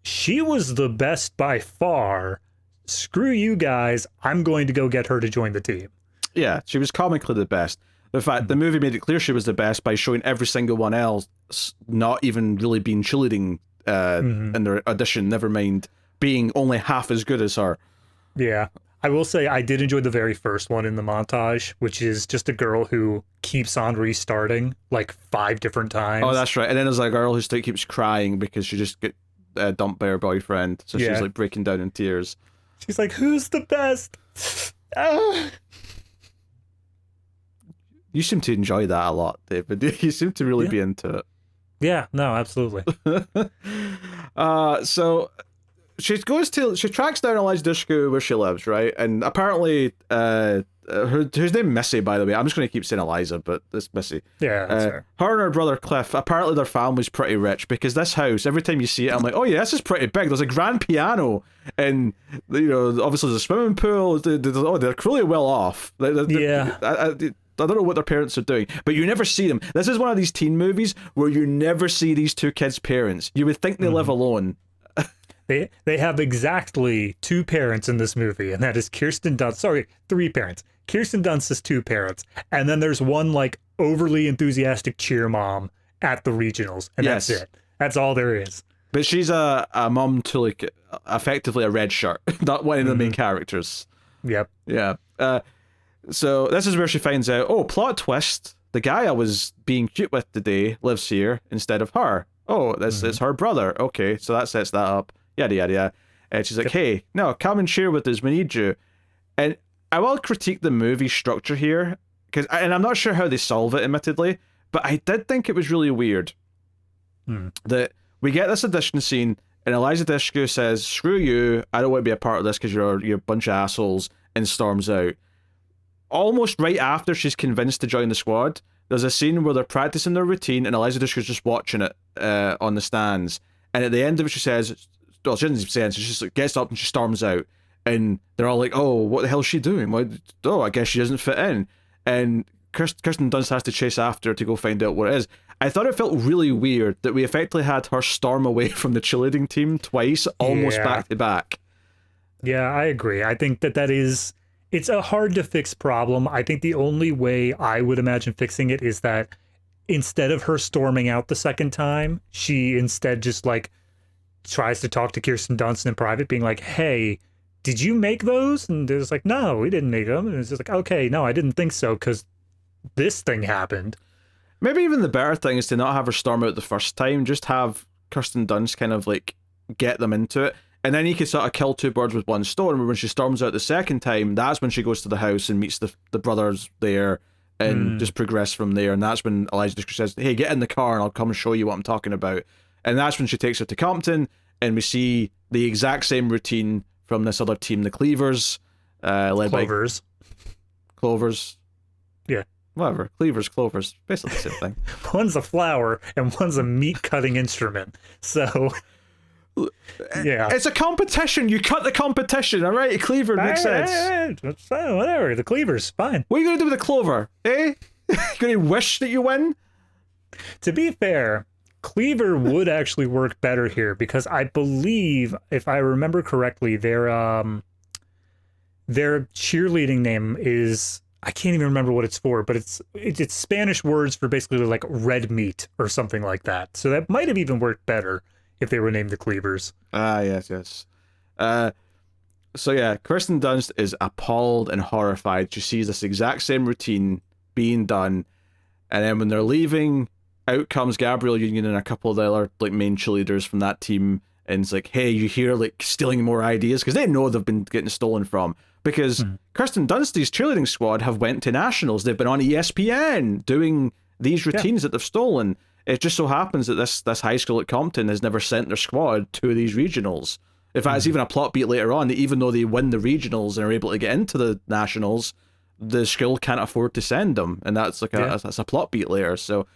she was the best by far. Screw you guys, I'm going to go get her to join the team. Yeah, she was comically the best. In fact, the movie made it clear she was the best by showing every single one else not even really being cheerleading in their audition, never mind being only half as good as her. Yeah. I will say I did enjoy the very first one in the montage, which is just a girl who keeps on restarting like 5 different times. Oh, that's right. And then there's a girl who still keeps crying because she just got dumped by her boyfriend. So she's like breaking down in tears. She's like, who's the best? You seem to enjoy that a lot, David. You seem to really be into it. Yeah, no, absolutely. So she tracks down Eliza Dushku where she lives, right? And apparently, her name Missy, by the way. I'm just going to keep saying Eliza, but it's Missy. Yeah, that's fair. Her and her brother Cliff, apparently their family's pretty rich, because this house, every time you see it, I'm like, oh yeah, this is pretty big. There's a grand piano, and you know, obviously there's a swimming pool. They're clearly well off. I don't know what their parents are doing, but you never see them. This is one of these teen movies where you never see these 2 kids' parents. You would think they live alone. They have exactly 2 parents in this movie, and that is Kirsten Dunst. Sorry, 3 parents. Kirsten Dunst is 2 parents, and then there's one like overly enthusiastic cheer mom at the regionals, and that's it. That's all there is. But she's a mom to like effectively a red shirt, not one of the main characters. Yep. Yeah. So this is where she finds out, oh, plot twist, the guy I was being cute with today lives here instead of her. Oh, this is her brother. Okay, so that sets that up. Yada, yada, yada. And she's like, hey, no, come and share with us. We need you. And I will critique the movie structure here, and I'm not sure how they solve it, admittedly, but I did think it was really weird that we get this audition scene, and Eliza Dushku says, screw you, I don't want to be a part of this because you're a bunch of assholes, and storms out. Almost right after she's convinced to join the squad, there's a scene where they're practicing their routine, and Eliza Dushku's just watching it on the stands, and at the end of it she says, well, she doesn't say it, she just like, gets up and she storms out. And they're all like, oh, what the hell is she doing? Oh, I guess she doesn't fit in. And Kirsten Dunst has to chase after her to go find out what it is. I thought it felt really weird that we effectively had her storm away from the cheerleading team twice, almost back to back. Yeah, I agree. I think it's a hard to fix problem. I think the only way I would imagine fixing it is that instead of her storming out the second time, she instead just like tries to talk to Kirsten Dunst in private, being like, hey, did you make those? And it's like, no, we didn't make them. And it's just like, okay, no, I didn't think so because this thing happened. Maybe even the better thing is to not have her storm out the first time, just have Kirsten Dunst kind of like get them into it. And then you could sort of kill 2 birds with 1 stone. But when she storms out the second time, that's when she goes to the house and meets the brothers there and just progress from there. And that's when Eliza Dushku says, hey, get in the car and I'll come and show you what I'm talking about. And that's when she takes her to Compton, and we see the exact same routine from this other team, the Cleavers, led Clovers. by Clovers. Yeah. Whatever. Clovers, basically the same thing. One's a flower and one's a meat cutting instrument. So Yeah. It's a competition. You cut the competition, all right? Cleaver makes sense. Whatever. The cleaver's fine. What are you going to do with the clover? Eh? You going to wish that you win? To be fair, cleaver would actually work better here because I believe, if I remember correctly, their cheerleading name is, I can't even remember what it's for, but it's Spanish words for basically like red meat or something like that. So that might have even worked better if they were named the Cleavers. Ah, yes. So yeah, Kirsten Dunst is appalled and horrified. She sees this exact same routine being done, and then when they're leaving, out comes Gabrielle Union and a couple of the other like main cheerleaders from that team, and it's like, hey, you hear like stealing more ideas, because they know they've been getting stolen from. Because Kirsten Dunst's cheerleading squad have went to nationals. They've been on ESPN doing these routines that they've stolen. It just so happens that this high school at Compton has never sent their squad to these regionals. In fact, it's even a plot beat later on that even though they win the regionals and are able to get into the nationals, the school can't afford to send them, and that's like that's a plot beat later. So,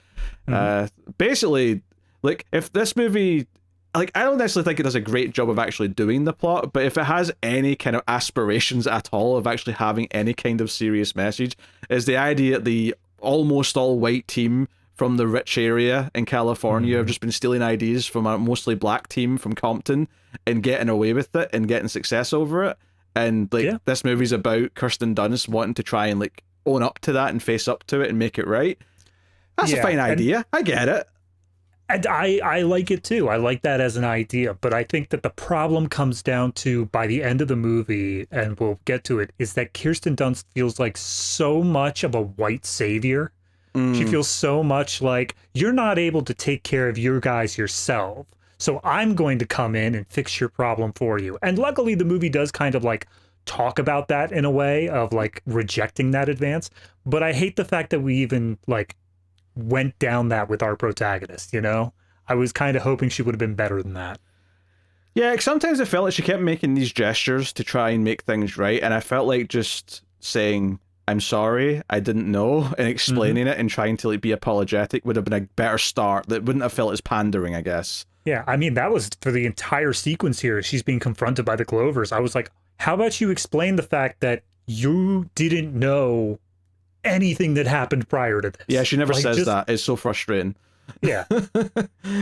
basically, like if this movie, like I don't necessarily think it does a great job of actually doing the plot, but if it has any kind of aspirations at all of actually having any kind of serious message, is the idea that the almost all white team from the rich area in California have just been stealing ideas from a mostly black team from Compton and getting away with it and getting success over it. And like this movie's about Kirsten Dunst wanting to try and like own up to that and face up to it and make it right. That's a fine idea. I get it. And I like it too. I like that as an idea. But I think that the problem comes down to, by the end of the movie, and we'll get to it, is that Kirsten Dunst feels like so much of a white savior. She feels so much like, you're not able to take care of your guys yourself, so I'm going to come in and fix your problem for you. And luckily the movie does kind of like talk about that in a way of like rejecting that advance. But I hate the fact that we even like went down that with our protagonist, you know? I was kind of hoping she would have been better than that. Yeah, sometimes I felt like she kept making these gestures to try and make things right, and I felt like just saying, I'm sorry, I didn't know, and explaining it and trying to like be apologetic would have been a better start. That wouldn't have felt as pandering, I guess. Yeah, I mean, that was for the entire sequence here. She's being confronted by the Clovers. I was like, how about you explain the fact that you didn't know anything that happened prior to this? Yeah, she never says that. It's so frustrating. Yeah.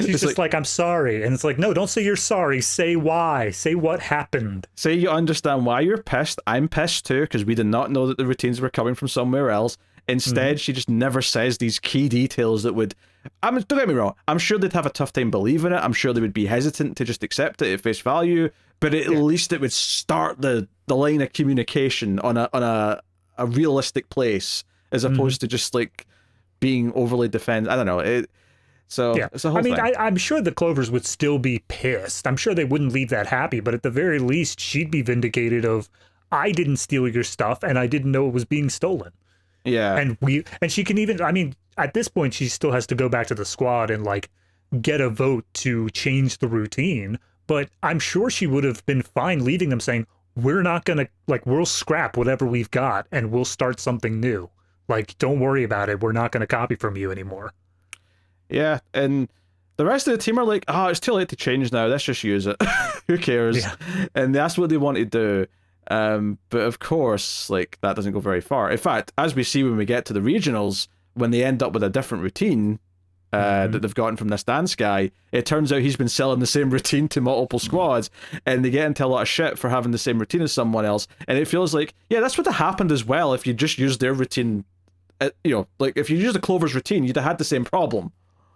She's just like, I'm sorry. And it's like, no, don't say you're sorry. Say why. Say what happened. Say you understand why you're pissed. I'm pissed too, because we did not know that the routines were coming from somewhere else. Instead, she just never says these key details that would... don't get me wrong. I'm sure they'd have a tough time believing it. I'm sure they would be hesitant to just accept it at face value. But at least it would start the line of communication on a realistic place, as opposed to just like being overly defensive. I don't know. So it's a whole thing. I'm sure the Clovers would still be pissed. I'm sure they wouldn't leave that happy, but at the very least, she'd be vindicated of, I didn't steal your stuff and I didn't know it was being stolen. Yeah. And she can even, I mean, at this point, she still has to go back to the squad and like get a vote to change the routine. But I'm sure she would have been fine leaving them saying, we're not going to, like, we'll scrap whatever we've got and we'll start something new. Like, don't worry about it. We're not going to copy from you anymore. Yeah, and the rest of the team are like, it's too late to change now. Let's just use it. Who cares? Yeah. And that's what they want to do. But of course, like, that doesn't go very far. In fact, as we see when we get to the regionals, when they end up with a different routine that they've gotten from this dance guy, it turns out he's been selling the same routine to multiple squads, and they get into a lot of shit for having the same routine as someone else. And it feels like, yeah, that's what happened as well if you just used their routine. Like, if you used the Clover's routine, you'd have had the same problem.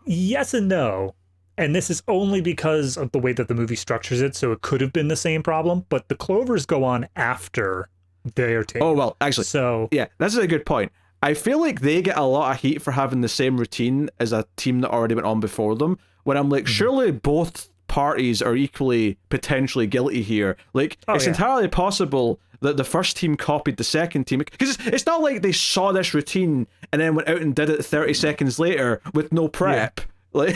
Yes and no. And this is only because of the way that the movie structures it, so it could have been the same problem, but the Clovers go on after their team. Oh, well, actually, yeah, that's a good point. I feel like they get a lot of heat for having the same routine as a team that already went on before them, when I'm like, surely both parties are equally potentially guilty here. Like, it's entirely possible that the first team copied the second team, because it's not like they saw this routine and then went out and did it 30 seconds later with no prep. Yeah.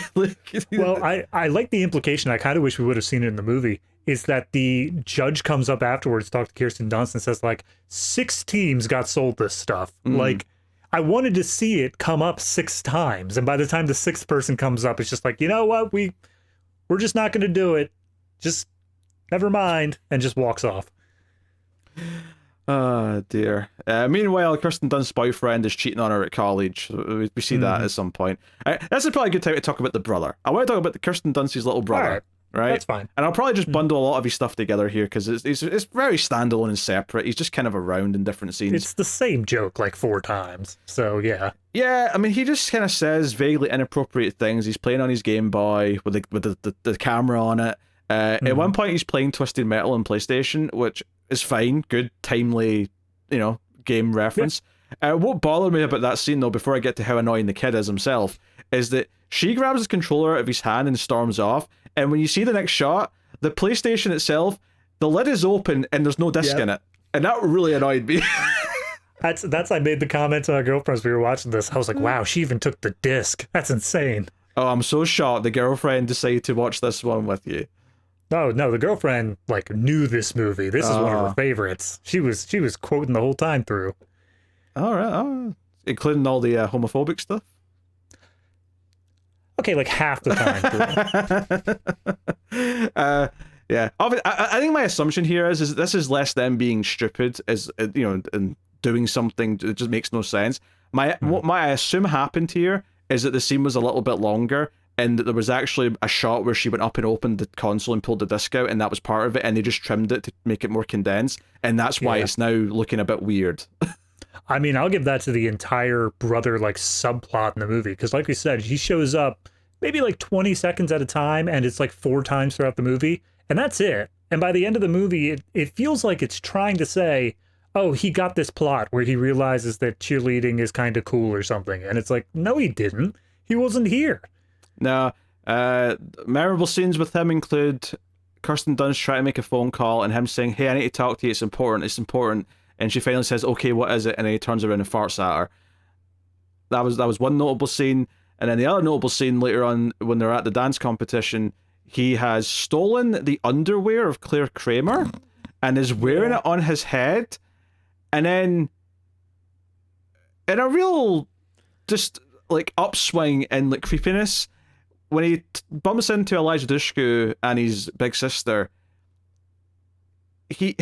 Well, I like the implication. I kind of wish we would have seen it in the movie, is that the judge comes up afterwards, talks to Kirsten Dunst, and says, like, 6 teams got sold this stuff. Like, I wanted to see it come up 6 times, and by the time the 6th person comes up, it's just like, you know what, we're just not going to do it. just never mind, and just walks off. Oh, dear. Meanwhile, Kirsten Dunst's boyfriend is cheating on her at college. We see that at some point. That's probably a good time to talk about the brother. I want to talk about Kirsten Dunst's little brother. Right? That's fine. And I'll probably just bundle a lot of his stuff together here because it's very standalone and separate. He's just kind of around in different scenes. It's the same joke like 4 times. So, yeah. Yeah, I mean, he just kind of says vaguely inappropriate things. He's playing on his Game Boy with the camera on it. At one point, he's playing Twisted Metal on PlayStation, which is fine. Good, timely, game reference. Yeah. What bothered me about that scene, though, before I get to how annoying the kid is himself, is that she grabs his controller out of his hand and storms off. And when you see the next shot, the PlayStation itself, the lid is open and there's no disc in it. And that really annoyed me. That's I made the comment to my girlfriend as we were watching this. I was like, wow, she even took the disc. That's insane. Oh, I'm so shocked the girlfriend decided to watch this one with you. No, the girlfriend knew this movie. This is one of her favorites. She was quoting the whole time through. All right. Including all the homophobic stuff? Okay, half the time. Yeah. I think my assumption here is this is less them being stupid, and doing something that just makes no sense. What I assume happened here is that the scene was a little bit longer, and that there was actually a shot where she went up and opened the console and pulled the disc out, and that was part of it, and they just trimmed it to make it more condensed, and that's why it's now looking a bit weird. I mean, I'll give that to the entire brother subplot in the movie, because like we said, he shows up maybe 20 seconds at a time, and it's 4 times throughout the movie, and that's it. And by the end of the movie, it feels like it's trying to say, oh, he got this plot where he realizes that cheerleading is kind of cool or something, and it's no, he didn't. He wasn't here. No. Memorable scenes with him include Kirsten Dunst trying to make a phone call and him saying, hey, I need to talk to you, it's important. And she finally says, okay, what is it? And then he turns around and farts at her. That was one notable scene. And then the other notable scene later on, when they're at the dance competition, he has stolen the underwear of Claire Kramer and is wearing it on his head. And then, in a real, just, upswing in, creepiness, when he bumps into Eliza Dushku and his big sister, he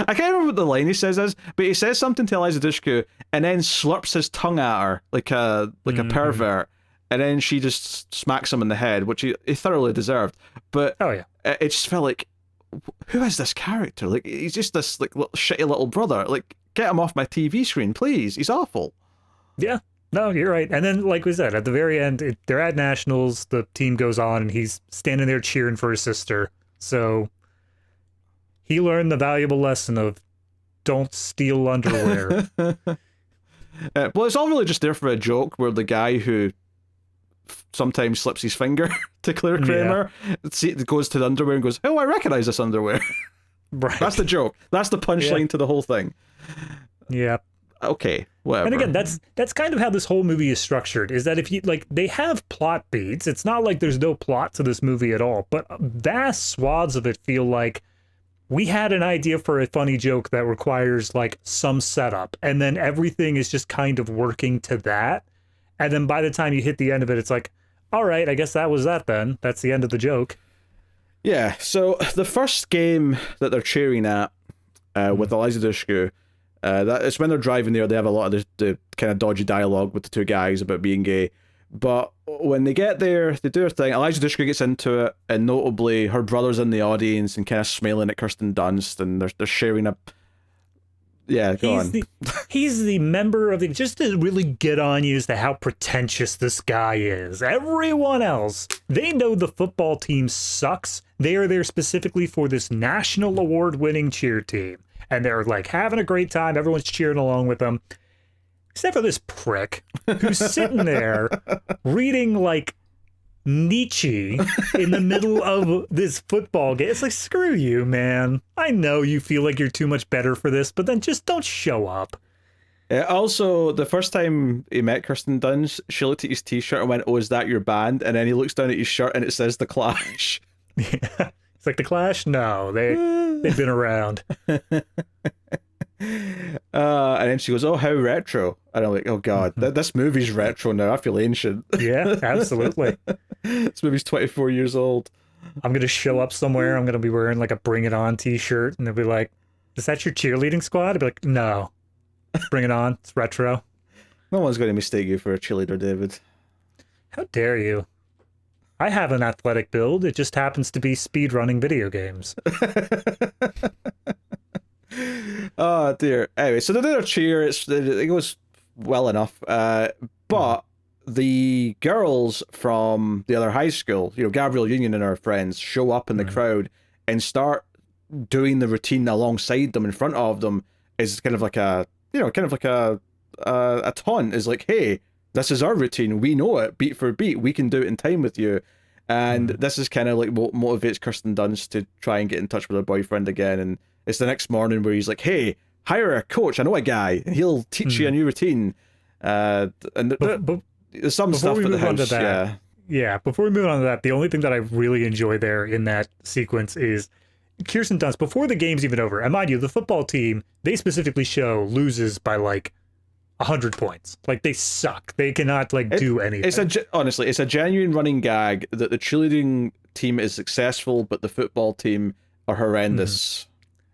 I can't remember what the line he says is, but he says something to Eliza Dushku and then slurps his tongue at her like a pervert, and then she just smacks him in the head, which he thoroughly deserved. But it just felt like, who is this character? He's just this little, shitty little brother. Get him off my TV screen, please. He's awful. Yeah. No, you're right. And then, like we said, at the very end, they're at nationals. The team goes on, and he's standing there cheering for his sister. So he learned the valuable lesson of don't steal underwear. Well, it's all really just there for a joke where the guy who sometimes slips his finger to Claire Kramer goes to the underwear and goes, oh, I recognize this underwear. Right. That's the joke. That's the punchline to the whole thing. Yeah. Okay, whatever. And again, that's kind of how this whole movie is structured, is that if you they have plot beats. It's not like there's no plot to this movie at all, but vast swaths of it feel like we had an idea for a funny joke that requires some setup, and then everything is just kind of working to that. And then by the time you hit the end of it, it's all right, I guess that was that then. That's the end of the joke. Yeah, so the first game that they're cheering at with Eliza Dushku, it's when they're driving there, they have a lot of the kind of dodgy dialogue with the two guys about being gay. But when they get there, they do their thing. Eliza Dushku gets into it, and notably her brother's in the audience and kind of smiling at Kirsten Dunst, and they're sharing a... Yeah, go on. He's the member of the... Just to really get on you as to how pretentious this guy is. Everyone else, they know the football team sucks. They are there specifically for this national award-winning cheer team. And they're having a great time. Everyone's cheering along with them. Except for this prick who's sitting there reading Nietzsche in the middle of this football game. It's screw you, man. I know you feel like you're too much better for this, but then just don't show up. Also, the first time he met Kirsten Dunst, she looked at his t-shirt and went, oh, is that your band? And then he looks down at his shirt and it says The Clash. Yeah. It's The Clash? No, they've been around. And then she goes, oh, how retro. And I'm like, oh god, this movie's retro now. I feel ancient. Yeah, absolutely. This movie's 24 years old. I'm going to show up somewhere. I'm going to be wearing like a Bring It On t-shirt. And they'll be like, is that your cheerleading squad? I'd be like, no. Bring it on. It's retro. No one's going to mistake you for a cheerleader, David. How dare you? I have an athletic build. It just happens to be speedrunning video games. Oh, dear. Anyway, so they did their cheer. It goes well enough. But the girls from the other high school, Gabrielle Union and her friends, show up in the crowd and start doing the routine alongside them in front of them. Is kind of like a taunt. Is like, hey, this is our routine. We know it beat for beat. We can do it in time with you. And this is kind of like what motivates Kirsten Dunst to try and get in touch with her boyfriend again. And it's the next morning where he's like, hey, hire a coach. I know a guy, and he'll teach you a new routine. And there's some stuff at the house. Yeah, before we move on to that, the only thing that I really enjoy there in that sequence is Kirsten Dunst, before the game's even over. And mind you, the football team, they specifically show, loses by like 100 points. Like, they suck. They cannot do anything. Honestly, it's a genuine running gag that the cheerleading team is successful, but the football team are horrendous.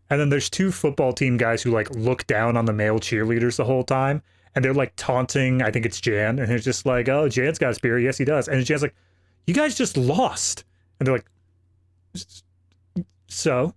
And then there's two football team guys who look down on the male cheerleaders the whole time, and they're taunting, I think it's Jan, and it's just like, oh, Jan's got a spear. Yes, he does. And Jan's like, you guys just lost. And they're like, so?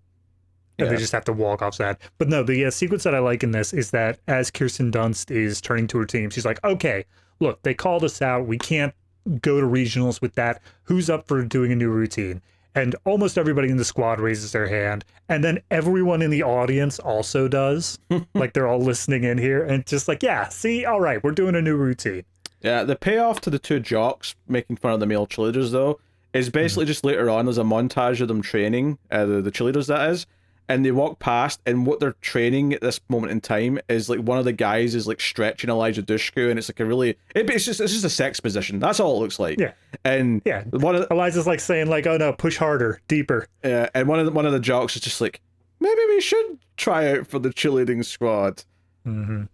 And they just have to walk off sad. But no, the sequence that I like in this is that as Kirsten Dunst is turning to her team, she's like, okay, look, they called us out. We can't go to regionals with that. Who's up for doing a new routine? And almost everybody in the squad raises their hand. And then everyone in the audience also does. Like, they're all listening in here. And just like, yeah, see, all right, we're doing a new routine. Yeah, the payoff to the two jocks making fun of the male cheerleaders, though, is basically just later on, there's a montage of them training, the cheerleaders, that is. And they walk past, and what they're training at this moment in time is one of the guys is stretching Eliza Dushku, and it's it's just a sex position. That's all it looks like. Yeah. And Eliza's saying oh no, push harder, deeper. Yeah. And one of the jocks is just like, maybe we should try out for the cheerleading squad. Mm-hmm.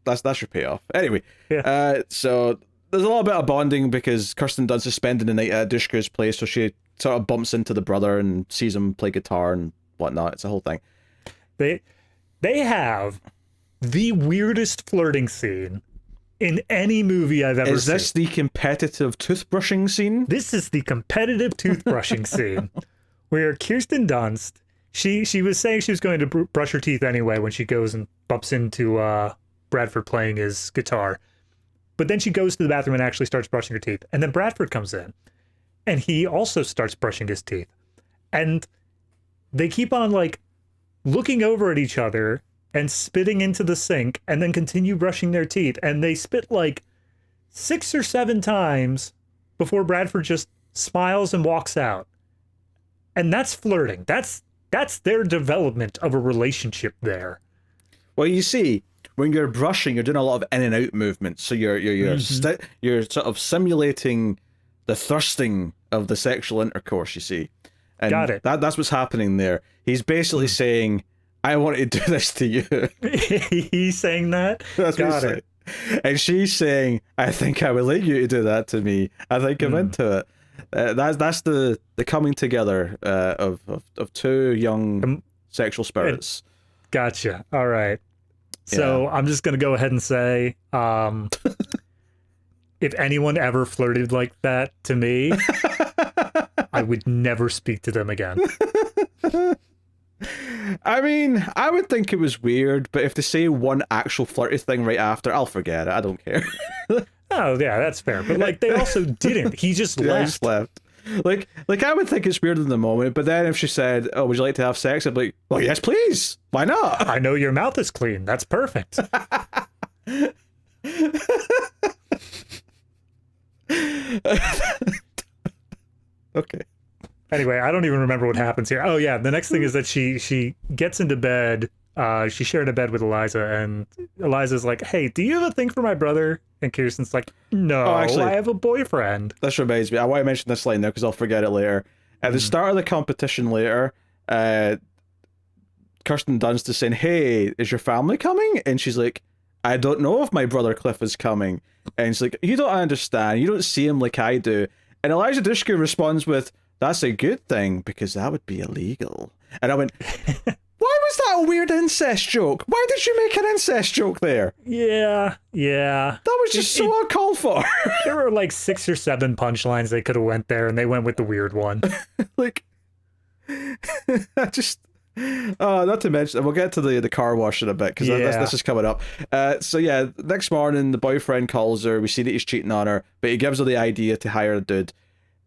That's your payoff. Anyway. Yeah. So there's a little bit of bonding because Kirsten Dunst is spending the night at Dushku's place, so she sort of bumps into the brother and sees him play guitar and whatnot. It's a whole thing. They have the weirdest flirting scene in any movie I've ever seen. Is this the competitive toothbrushing scene? This is the competitive toothbrushing scene where Kirsten Dunst, she was saying she was going to brush her teeth anyway when she goes and bumps into Bradford playing his guitar. But then she goes to the bathroom and actually starts brushing her teeth. And then Bradford comes in and he also starts brushing his teeth. And they keep on looking over at each other and spitting into the sink and then continue brushing their teeth. And they spit 6 or 7 times before Bradford just smiles and walks out. And that's flirting. That's their development of a relationship there. Well, you see, when you're brushing, you're doing a lot of in and out movements. So you're sort of simulating the thrusting of the sexual intercourse, you see. And got it. That's what's happening there. He's basically saying, I want to do this to you. He's saying that? That's got it. Saying. And she's saying, I think I would like you to do that to me. I think I'm into it. That's the coming together of two young sexual spirits. Gotcha. All right. So I'm just going to go ahead and say, if anyone ever flirted like that to me, I would never speak to them again. I mean, I would think it was weird, but if they say one actual flirty thing right after, I'll forget it. I don't care. Oh, yeah, that's fair. But they also didn't. He just left. He just left. I would think it's weird in the moment, but then if she said, "Oh, would you like to have sex?" I'd be like, "Well, yes, please. Why not?" I know your mouth is clean. That's perfect. Okay. Anyway, I don't even remember what happens here. Oh yeah, the next thing is that she gets into bed. She's sharing a bed with Eliza, and Eliza's like, "Hey, do you have a thing for my brother?" And Kirsten's like, "No, actually, I have a boyfriend." This reminds me. I want to mention this line now because I'll forget it later. At the start of the competition later, Kirsten Dunst is saying, "Hey, is your family coming?" And she's like, "I don't know if my brother Cliff is coming." And she's like, "You don't understand. You don't see him like I do." And Eliza Dushku responds with, that's a good thing because that would be illegal. And I went, why was that a weird incest joke? Why did you make an incest joke there? Yeah. That was just so uncalled for. There were like 6 or 7 punchlines they could have went there, and they went with the weird one. Like, I just... not to mention, we'll get to the car wash in a bit, because this is coming up. So yeah, next morning, the boyfriend calls her. We see that he's cheating on her, but he gives her the idea to hire a dude.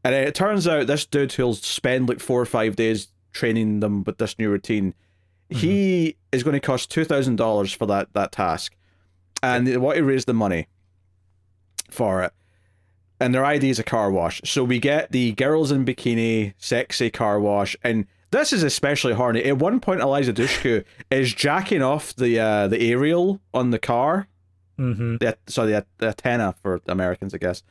And it turns out this dude who'll spend like 4 or 5 days training them with this new routine, he is going to cost $2,000 for that task. And they want to raise the money for it. And their idea is a car wash. So we get the girls in bikini, sexy car wash, and this is especially horny. At one point, Eliza Dushku is jacking off the aerial on the car. Mm-hmm. The antenna for Americans, I guess.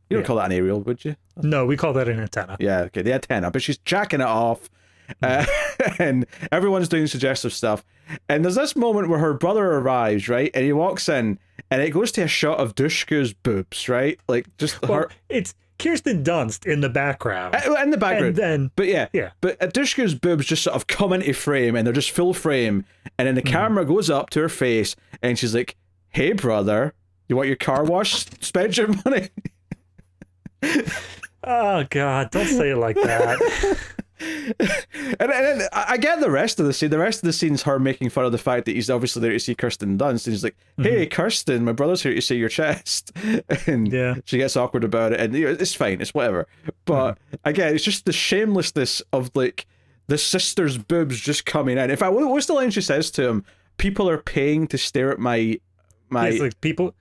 You don't call that an aerial, would you? No, we call that an antenna. Yeah, okay, the antenna. But she's jacking it off, and everyone's doing suggestive stuff. And there's this moment where her brother arrives, right? And he walks in, and it goes to a shot of Dushku's boobs, right? Like, just her... It's Kirsten Dunst in the background. In the background. And then... But But Dushku's boobs just sort of come into frame, and they're just full frame. And then the camera goes up to her face, and she's like, hey, brother, you want your car wash? Spend your money. Oh, God, don't say it like that. and I get the rest of the scene. The rest of the scene's her making fun of the fact that he's obviously there to see Kirsten Dunst, and he's like, hey, Kirsten, my brother's here to see your chest. And she gets awkward about it, and it's fine, it's whatever. But again, it's just the shamelessness of like the sister's boobs just coming in. In fact, what's the line she says to him? People are paying to stare at my... It's like people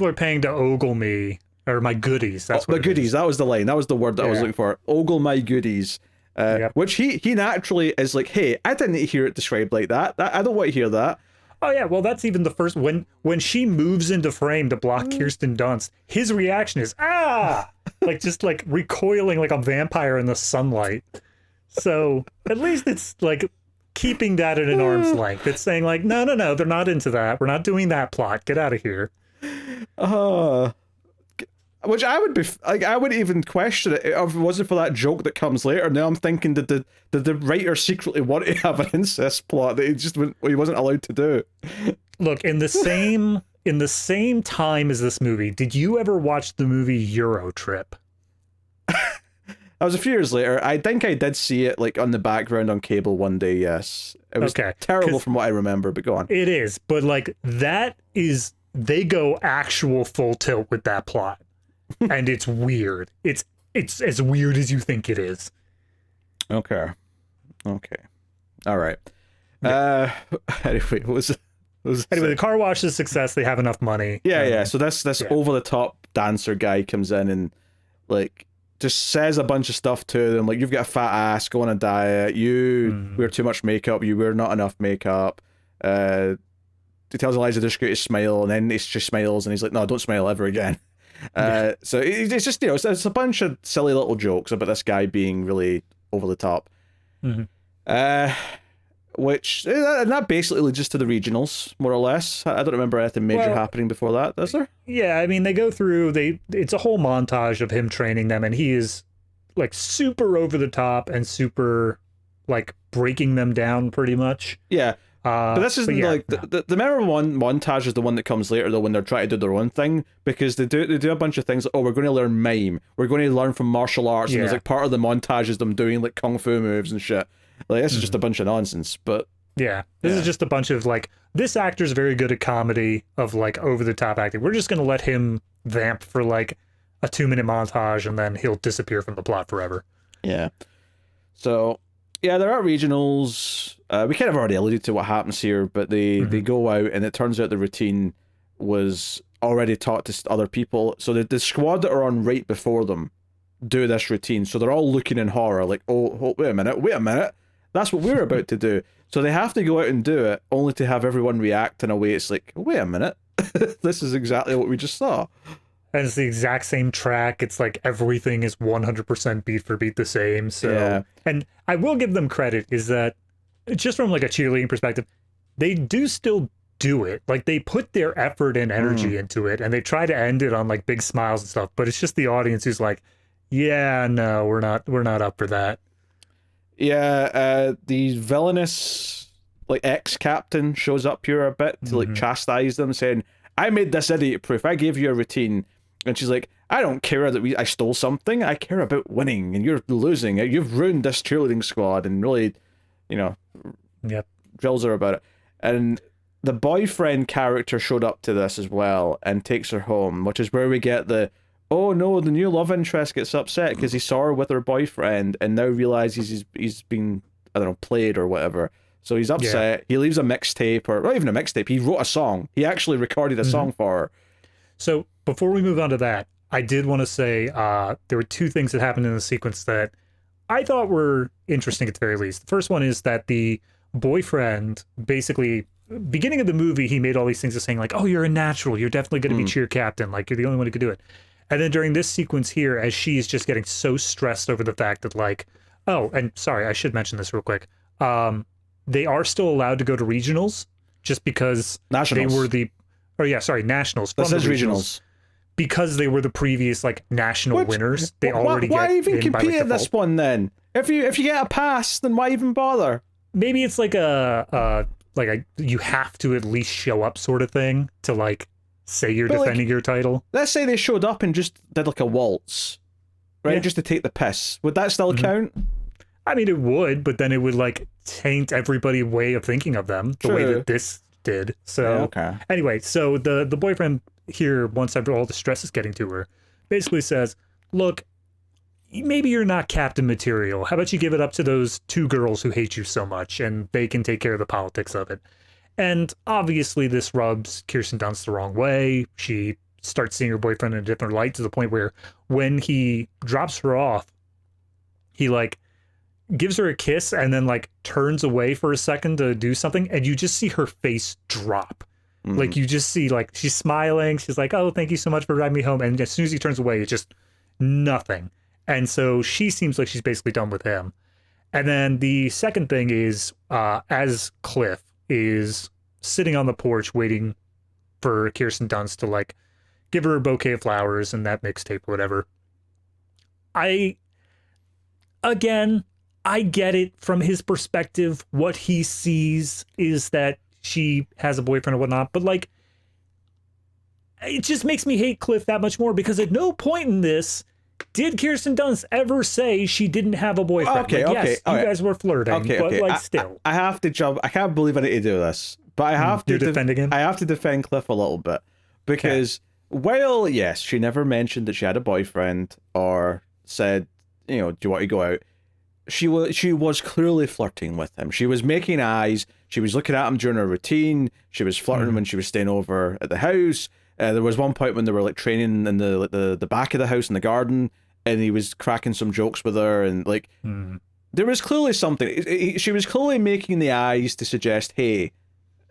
are paying to ogle me, or my goodies. That's what the goodies. That was the line. That was the word that I was looking for. Ogle my goodies. Which he naturally is like, hey, I didn't hear it described like that. I don't want to hear that. Oh yeah, well that's even the first when she moves into frame to block Kirsten Dunst, his reaction is like just like recoiling like a vampire in the sunlight. So at least it's like keeping that at an arm's length. It's saying like, no, they're not into that. We're not doing that plot. Get out of here. Which I would be like, I wouldn't even question it if it wasn't for that joke that comes later. Now I'm thinking, did the writer secretly want to have an incest plot that he wasn't allowed to do? Look, in the same time as this movie, did you ever watch the movie Euro Trip? That was a few years later. I think I did see it like on the background on cable one day. Yes, it was terrible from what I remember. But go on. It is, but like they go actual full tilt with that plot. And it's weird. It's as weird as you think it is. Okay. All right. Anyway, the car wash is a success. They have enough money. Yeah. So this over the top dancer guy comes in and like just says a bunch of stuff to them, like, you've got a fat ass, go on a diet, you wear too much makeup, you wear not enough makeup. He tells Eliza Dushku to smile, and then she smiles, and he's like, no, don't smile ever again. So it's just, it's a bunch of silly little jokes about this guy being really over the top. Which, and that basically leads us to the regionals, more or less. I don't remember anything major happening before that, does there? Yeah, I mean, they go through, it's a whole montage of him training them, and he is, like, super over the top and super, like, breaking them down, pretty much. Yeah. But this isn't the memorable one montage is the one that comes later, though, when they're trying to do their own thing, because they do a bunch of things like, we're going to learn mime, we're going to learn from martial arts, and there's like part of the montage is them doing like kung fu moves and shit. Like, this is just a bunch of nonsense, but this is just a bunch of like, this actor's very good at comedy of like over the top acting. We're just going to let him vamp for like a 2-minute montage, and then he'll disappear from the plot forever. Yeah. So yeah, there are regionals. We kind of already alluded to what happens here, but they go out, and it turns out the routine was already taught to other people. So the squad that are on right before them do this routine. So they're all looking in horror, like, oh, wait a minute. That's what we're about to do. So they have to go out and do it, only to have everyone react in a way it's like, wait a minute. This is exactly what we just saw. And it's the exact same track. It's like everything is 100% beat for beat the same. So, and I will give them credit, is that just from like a cheerleading perspective, they do still do it. Like, they put their effort and energy into it, and they try to end it on like big smiles and stuff. But it's just the audience who's like, Yeah, no, we're not up for that. Yeah, the villainous like ex-captain shows up here a bit to like chastise them, saying, "I made this idiot proof. I gave you a routine." And she's like, "I don't care that I stole something. I care about winning, and you're losing. You've ruined this cheerleading squad," and really, Yep. drills her about it. And the boyfriend character showed up to this as well and takes her home, which is where we get oh no, the new love interest gets upset because he saw her with her boyfriend and now realizes he's been, I don't know, played or whatever. So he's upset. Yeah. He leaves a mixtape, or not even a mixtape. He wrote a song. He actually recorded a song for her. So before we move on to that, I did want to say there were two things that happened in the sequence that I thought were interesting at the very least. The first one is that the boyfriend basically, beginning of the movie, he made all these things of saying like, "Oh, you're a natural. You're definitely going to be cheer captain. Like, you're the only one who could do it." And then during this sequence here, as she's just getting so stressed over the fact that like, oh, and sorry, I should mention this real quick. They are still allowed to go to regionals just because nationals. They were nationals. This is regionals. Because they were the previous like national winners. They already why even compete at this one then? If you get a pass, then why even bother? Maybe it's like a you have to at least show up sort of thing to like say you're defending your title. Let's say they showed up and just did like a waltz, right? Yeah. Just to take the piss. Would that still count? I mean, it would, but then it would like taint everybody's way of thinking of them the way that this did. So anyway, so the boyfriend here, once all the stress is getting to her, basically says, "Look, maybe you're not captain material. How about you give it up to those two girls who hate you so much and they can take care of the politics of it." And obviously this rubs Kirsten Dunst the wrong way. She starts seeing her boyfriend in a different light to the point where when he drops her off, he like gives her a kiss and then like turns away for a second to do something, and you just see her face drop. Like you just see like she's smiling. She's like, "Oh, thank you so much for driving me home." And as soon as he turns away, it's just nothing. And so she seems like she's basically done with him. And then the second thing is, as Cliff is sitting on the porch waiting for Kirsten Dunst to like give her a bouquet of flowers and that mixtape or whatever. I get it from his perspective. What he sees is that she has a boyfriend or whatnot, but like, it just makes me hate Cliff that much more because at no point in this did Kirsten Dunst ever say she didn't have a boyfriend. Yes, you guys were flirting, but like still. I have to jump. I can't believe I need to do this, but I have to defend him. I have to defend Cliff a little bit because while yes, she never mentioned that she had a boyfriend or said, "Do you want to go out?" She was clearly flirting with him. She was making eyes. She was looking at him during her routine. She was flirting when she was staying over at the house. There was one point when they were like training in the back of the house in the garden, and he was cracking some jokes with her, and like there was clearly something. She was clearly making the eyes to suggest, "Hey,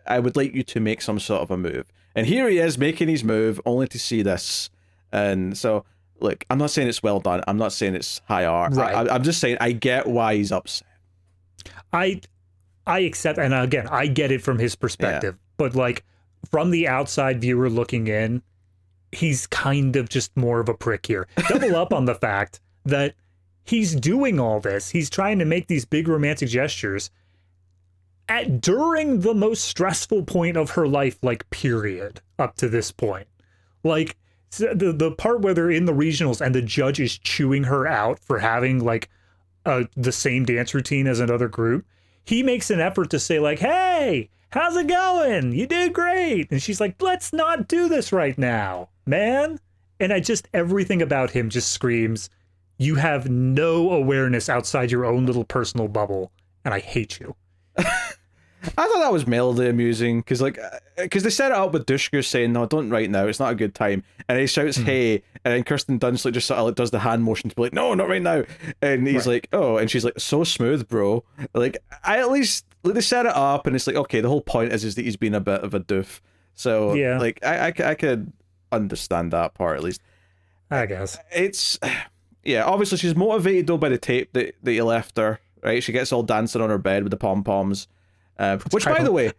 I would like you to make some sort of a move." And here he is making his move, only to see this. And so, look, I'm not saying it's well done. I'm not saying it's high art. Right. I'm just saying I get why he's upset. I accept, and again, I get it from his perspective, but like from the outside viewer looking in, he's kind of just more of a prick here. Double up on the fact that he's doing all this. He's trying to make these big romantic gestures during the most stressful point of her life, like period, up to this point. Like the part where they're in the regionals and the judge is chewing her out for having like the same dance routine as another group. He makes an effort to say like, "Hey, how's it going? You did great." And she's like, "Let's not do this right now, man." And everything about him just screams, you have no awareness outside your own little personal bubble, and I hate you. I thought that was mildly amusing because they set it up with Dushku saying, "No, don't right now. It's not a good time." And he shouts, "Hey," and then Kirsten Dunst just sort of like does the hand motion to be like, "No, not right now." And he's like, "Oh," and she's like, "So smooth, bro." Like they set it up, and it's like, okay, the whole point is that he's been a bit of a doof. So like I could understand that part at least. I guess it's obviously she's motivated though by the tape that you left her. Right, she gets all dancing on her bed with the pom poms. Which by the way,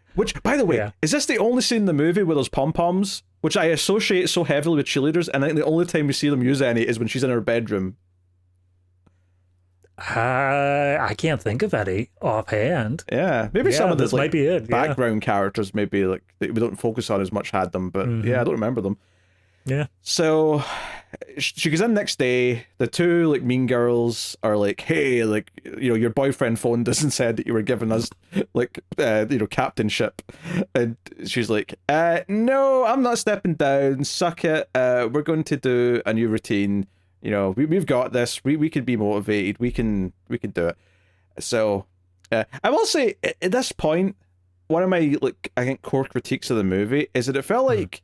is this the only scene in the movie where there's pom-poms, which I associate so heavily with cheerleaders, and I think the only time we see them use any is when she's in her bedroom. I can't think of any offhand. Yeah, maybe some of the might be it. background characters, maybe like that we don't focus on as much, had them, but yeah, I don't remember them. Yeah. So she goes in next day. The two like mean girls are like, "Hey, like your boyfriend phoned us and said that you were giving us like captainship," and she's like, "No, I'm not stepping down. Suck it. We're going to do a new routine. We've got this. We could be motivated. We can do it." So I will say at this point, one of my I think core critiques of the movie is that it felt like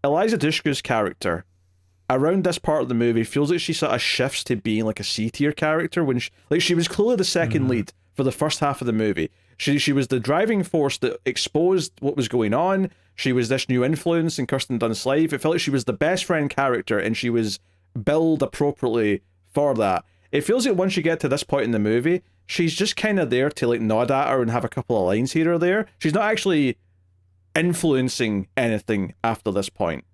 Eliza Dushku's character around this part of the movie feels like she sort of shifts to being like a C-tier character when she was clearly the second lead for the first half of the movie. She was the driving force that exposed what was going on. She was this new influence in Kirsten Dunst's life. It felt like she was the best friend character, and she was billed appropriately for that. It feels like once you get to this point in the movie, she's just kind of there to like nod at her and have a couple of lines here or there. She's not actually influencing anything after this point.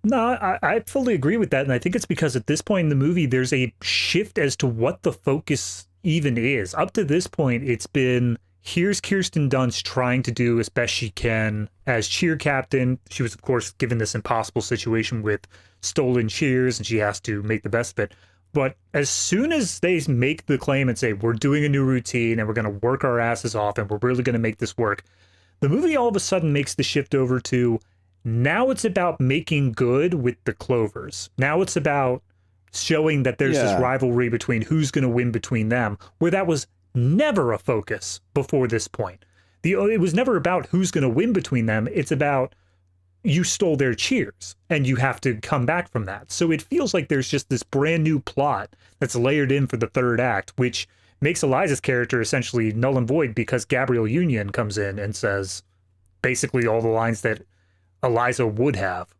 No, I fully agree with that. And I think it's because at this point in the movie, there's a shift as to what the focus even is. Up to this point, it's been, here's Kirsten Dunst trying to do as best she can as cheer captain. She was, of course, given this impossible situation with stolen cheers, and she has to make the best of it. But as soon as they make the claim and say, we're doing a new routine and we're going to work our asses off and we're really going to make this work, the movie all of a sudden makes the shift over to, now it's about making good with the Clovers. Now it's about showing that there's this rivalry between who's going to win between them, where that was never a focus before this point. It was never about who's going to win between them. It's about, you stole their cheers and you have to come back from that. So it feels like there's just this brand new plot that's layered in for the third act, which makes Eliza's character essentially null and void because Gabrielle Union comes in and says basically all the lines that Eliza would have.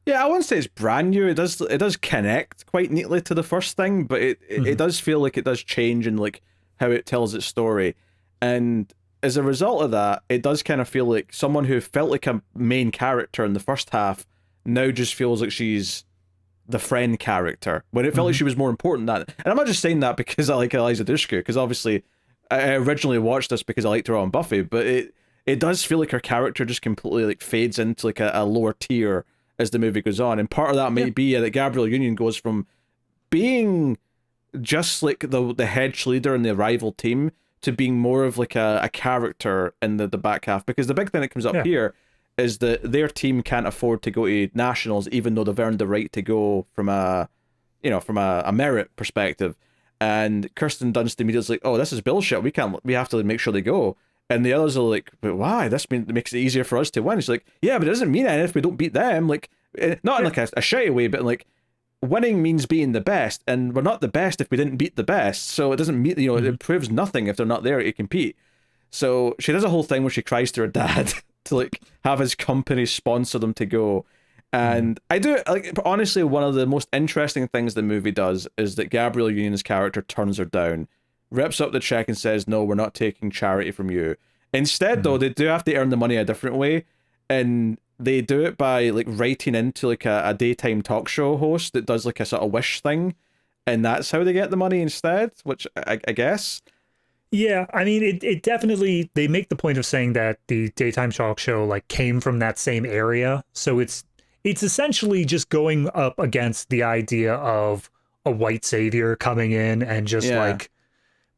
Yeah, I wouldn't say it's brand new. It does connect quite neatly to the first thing, but it does feel like it does change in like how it tells its story. And as a result of that, it does kind of feel like someone who felt like a main character in the first half now just feels like she's the friend character, when it felt like she was more important than that. And I'm not just saying that because I like Eliza Dushku, because obviously I originally watched this because I liked her on Buffy, but it does feel like her character just completely like fades into like a lower tier as the movie goes on. And part of that might be that Gabrielle Union goes from being just like the head cheerleader in the rival team to being more of like a character in the back half. Because the big thing that comes up here is that their team can't afford to go to nationals, even though they've earned the right to go from a merit perspective. And Kirsten Dunst immediately like, oh, this is bullshit. We have to make sure they go. And the others are like, but why? This makes it easier for us to win. It's like, yeah, but it doesn't mean anything if we don't beat them. Like, not in like a shitty way, but like, winning means being the best, and we're not the best if we didn't beat the best. So it doesn't mean, it proves nothing if they're not there to compete. So she does a whole thing where she cries to her dad to like have his company sponsor them to go. And I do like, honestly, one of the most interesting things the movie does is that Gabrielle Union's character turns her down, rips up the check and says, no, we're not taking charity from you. Instead, though, they do have to earn the money a different way, and they do it by like writing into like a daytime talk show host that does like a sort of wish thing, and that's how they get the money instead, which I guess. Yeah, I mean, it definitely, they make the point of saying that the daytime talk show like came from that same area, so it's essentially just going up against the idea of a white savior coming in and just like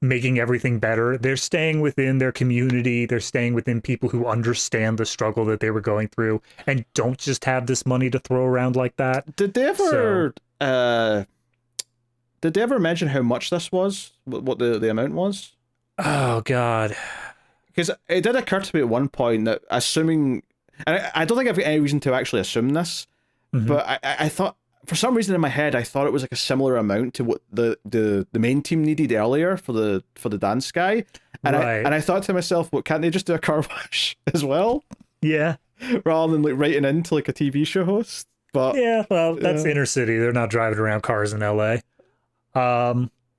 making everything better. They're staying within their community. They're staying within people who understand the struggle that they were going through and don't just have this money to throw around like that. Did they ever mention how much this was? What the amount was? Oh, God. Because it did occur to me at one point that assuming... And I don't think I've got any reason to actually assume this, but I thought, for some reason in my head, I thought it was like a similar amount to what the main team needed earlier for the dance guy. And I thought to myself, what, can't they just do a car wash as well? Yeah. Rather than like writing into like a TV show host. But yeah, well, that's inner city. They're not driving around cars in LA.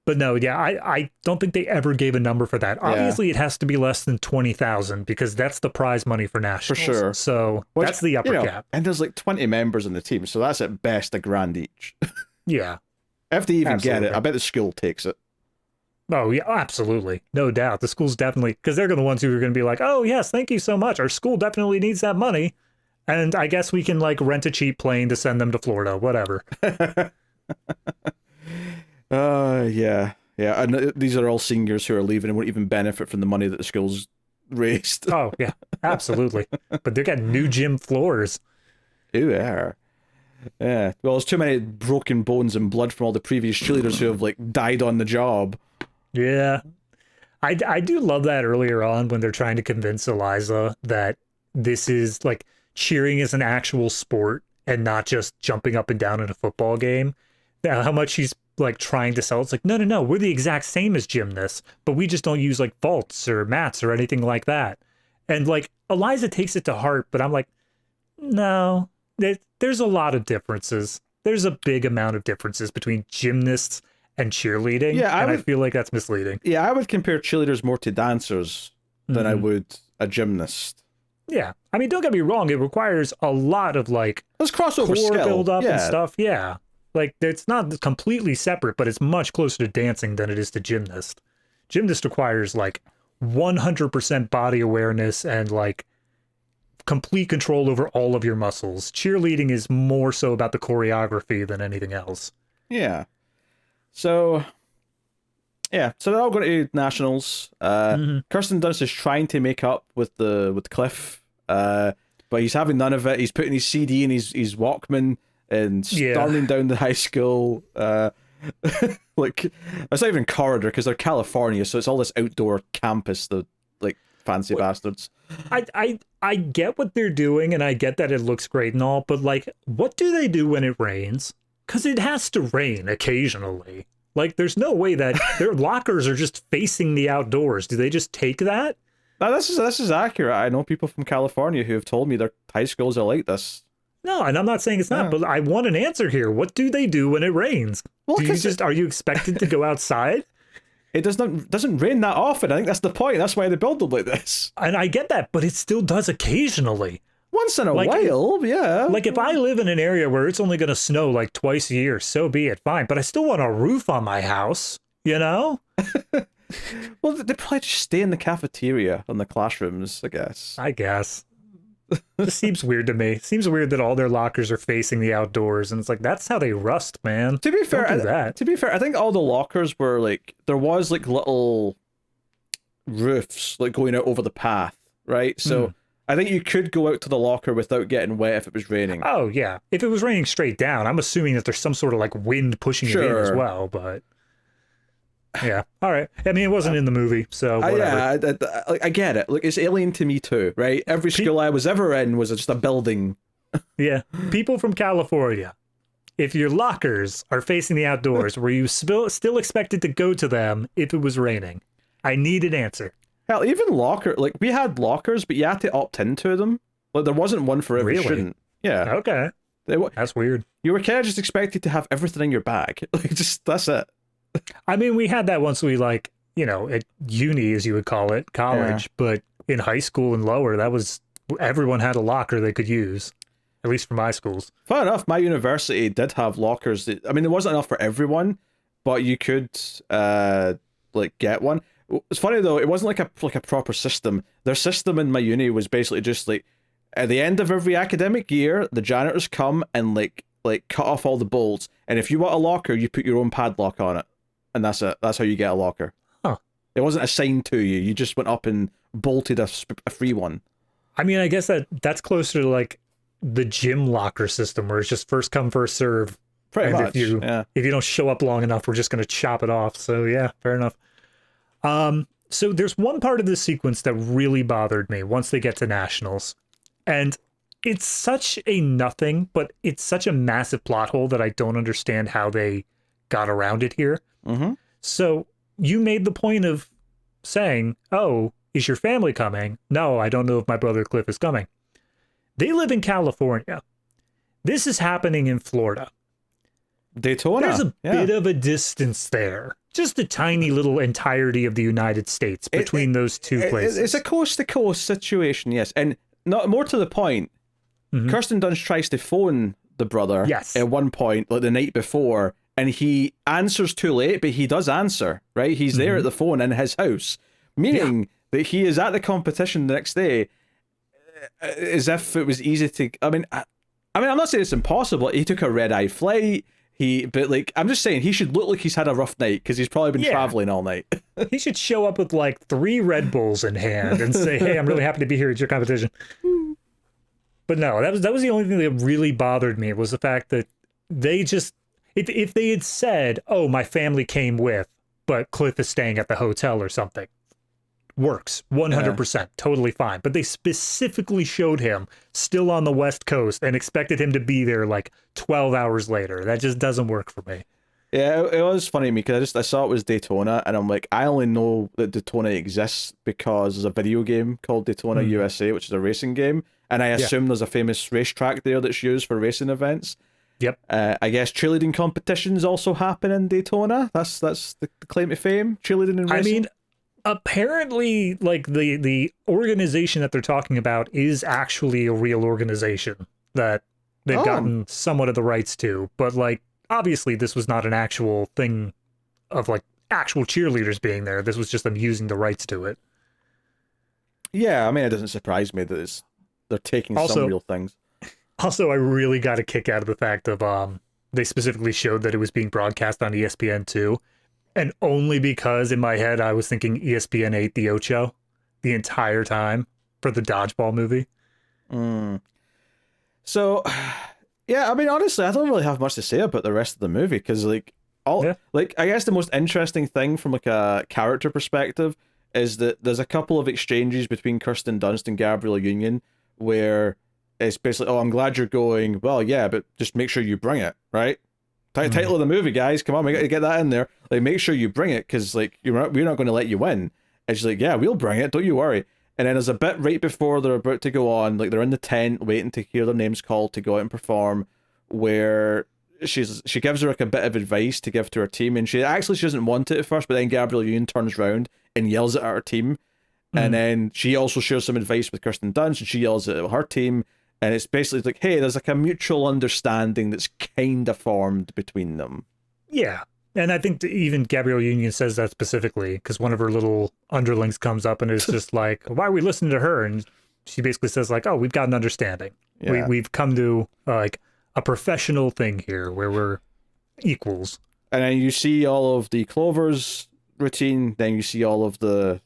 But no, yeah, I don't think they ever gave a number for that. Obviously, it has to be less than 20,000 because that's the prize money for nationals. For sure. So that's the upper cap. And there's like 20 members in the team, so that's at best $1,000 each. Yeah. If they even get it, I bet the school takes it. Oh, yeah, absolutely. No doubt. The school's definitely, because they're the ones who are going to be like, oh, yes, thank you so much. Our school definitely needs that money. And I guess we can like rent a cheap plane to send them to Florida, whatever. Yeah. Yeah. And these are all seniors who are leaving and won't even benefit from the money that the school's raised. Oh, yeah, absolutely. But they're getting new gym floors. Ooh, yeah. Yeah. Well, there's too many broken bones and blood from all the previous cheerleaders who have like died on the job. Yeah. I do love that earlier on when they're trying to convince Eliza that this is like cheering is an actual sport and not just jumping up and down in a football game. How much she's like trying to sell. It's like, no, we're the exact same as gymnasts, but we just don't use like vaults or mats or anything like that. And like Eliza takes it to heart, but I'm like, no, there's a lot of differences. There's a big amount of differences between gymnasts and cheerleading. Yeah, I feel like that's misleading. Yeah, I would compare cheerleaders more to dancers than I would a gymnast. Yeah, I mean, don't get me wrong. It requires a lot of like there's crossover core skill build up and stuff. Yeah, like it's not completely separate, but it's much closer to dancing than it is to gymnast. Gymnast requires like 100% body awareness and like complete control over all of your muscles. Cheerleading is more so about the choreography than anything else. Yeah. So they're all going to nationals. Kirsten Dunst is trying to make up with Cliff, but he's having none of it. He's putting his CD in his Walkman and storming down the high school. Like it's not even corridor because they're California, so it's all this outdoor campus. The like fancy bastards. I get what they're doing, and I get that it looks great and all, but like, what do they do when it rains? Because it has to rain occasionally. Like, there's no way that their lockers are just facing the outdoors. Do they just take that? No, this is accurate. I know people from California who have told me their high schools are like this. No, and I'm not saying it's not, but I want an answer here. What do they do when it rains? Well, are you expected to go outside? It doesn't rain that often. I think that's the point. That's why they build them like this. And I get that, but it still does occasionally. Once in a while, yeah. Like if I live in an area where it's only going to snow like twice a year, so be it, fine. But I still want a roof on my house, you know? Well, they probably just stay in the cafeteria in the classrooms, I guess. This seems weird to me. Seems weird that all their lockers are facing the outdoors, and it's like that's how they rust, man. To be fair, I think all the lockers were like there was like little roofs like going out over the path, right? So I think you could go out to the locker without getting wet if it was raining. Oh yeah, if it was raining straight down, I'm assuming that there's some sort of like wind pushing it in as well, but. Yeah. All right. I mean, it wasn't in the movie, so whatever. I get it. Look, it's alien to me too, right? Every school I was ever in was just a building. Yeah. People from California, if your lockers are facing the outdoors, were you still expected to go to them if it was raining? I need an answer. Hell, even we had lockers, but you had to opt into them. Like, there wasn't one for every student. Yeah. Okay. That's weird. You were kind of just expected to have everything in your bag. Like, just, that's it. I mean, we had that once we at uni, as you would call it, college, but in high school and lower, everyone had a locker they could use, at least for my schools. Fair enough. My university did have lockers. I mean, there wasn't enough for everyone, but you could, get one. It's funny though, it wasn't like a proper system. Their system in my uni was basically just like, at the end of every academic year, the janitors come and like cut off all the bolts, and if you want a locker, you put your own padlock on it. And that's it. That's how you get a locker. Huh. It wasn't assigned to you. You just went up and bolted a free one. I mean, I guess that's closer to like the gym locker system where it's just first come, first serve. Pretty much. If you don't show up long enough, we're just going to chop it off. So yeah, fair enough. So there's one part of this sequence that really bothered me once they get to nationals. And it's such a nothing, but it's such a massive plot hole that I don't understand how they got around it here. Mm-hmm. So you made the point of saying, oh, is your family coming? No, I don't know if my brother Cliff is coming. They live in California. This is happening in Florida. Daytona. There's a bit of a distance there. Just a tiny little entirety of the United States between those two places. It's a coast-to-coast situation, yes. And not more to the point, Kirsten Dunst tries to phone the brother at one point, like the night before, and he answers too late, but he does answer, right? He's there at the phone in his house, meaning that he is at the competition the next day, as if it was easy to. I mean, I'm not saying it's impossible. He took a red-eye flight. But like, I'm just saying he should look like he's had a rough night because he's probably been traveling all night. He should show up with like 3 Red Bulls in hand and say, "Hey, I'm really happy to be here at your competition." But no, that was the only thing that really bothered me, was the fact that they just, if they had said, "Oh, my family came with, but Cliff is staying at the hotel" or something, works 100%, totally fine. But they specifically showed him still on the West Coast and expected him to be there like 12 hours later. That just doesn't work for me. Yeah, it was funny to me because I saw it was Daytona, and I'm like, I only know that Daytona exists because there's a video game called Daytona USA, which is a racing game, and I assume there's a famous racetrack there that's used for racing events. Yep. I guess cheerleading competitions also happen in Daytona. That's the claim to fame, cheerleading and racing. I mean, apparently, like, the organization that they're talking about is actually a real organization that they've gotten somewhat of the rights to, but like, obviously this was not an actual thing of like actual cheerleaders being there. This was just them using the rights to it. Yeah, I mean, it doesn't surprise me that they're taking some real things. Also, I really got a kick out of the fact of they specifically showed that it was being broadcast on ESPN2. And only because in my head I was thinking ESPN 8 The Ocho the entire time for the dodgeball movie. So, yeah, I mean, honestly, I don't really have much to say about the rest of the movie because, like, I guess the most interesting thing from like a character perspective is that there's a couple of exchanges between Kirsten Dunst and Gabrielle Union where it's basically, "Oh, I'm glad you're going. Well, yeah, but just make sure you bring it, right? Title of the movie, guys. Come on, we got to get that in there. Like, make sure you bring it because, like, we're not going to let you win." And she's like, "Yeah, we'll bring it. Don't you worry." And then there's a bit right before they're about to go on, like they're in the tent waiting to hear their names called to go out and perform, where she gives her like a bit of advice to give to her team, and she doesn't want it at first, but then Gabrielle Union turns around and yells at her team, and then she also shares some advice with Kirsten Dunst, and she yells at her team. And it's basically like, hey, there's like a mutual understanding that's kind of formed between them. Yeah. And I think even Gabrielle Union says that specifically because one of her little underlings comes up and is just like, "Why are we listening to her?" And she basically says like, "Oh, we've got an understanding. Yeah. We've come to like a professional thing here where we're equals." And then you see all of the Clover's routine. Then you see all of the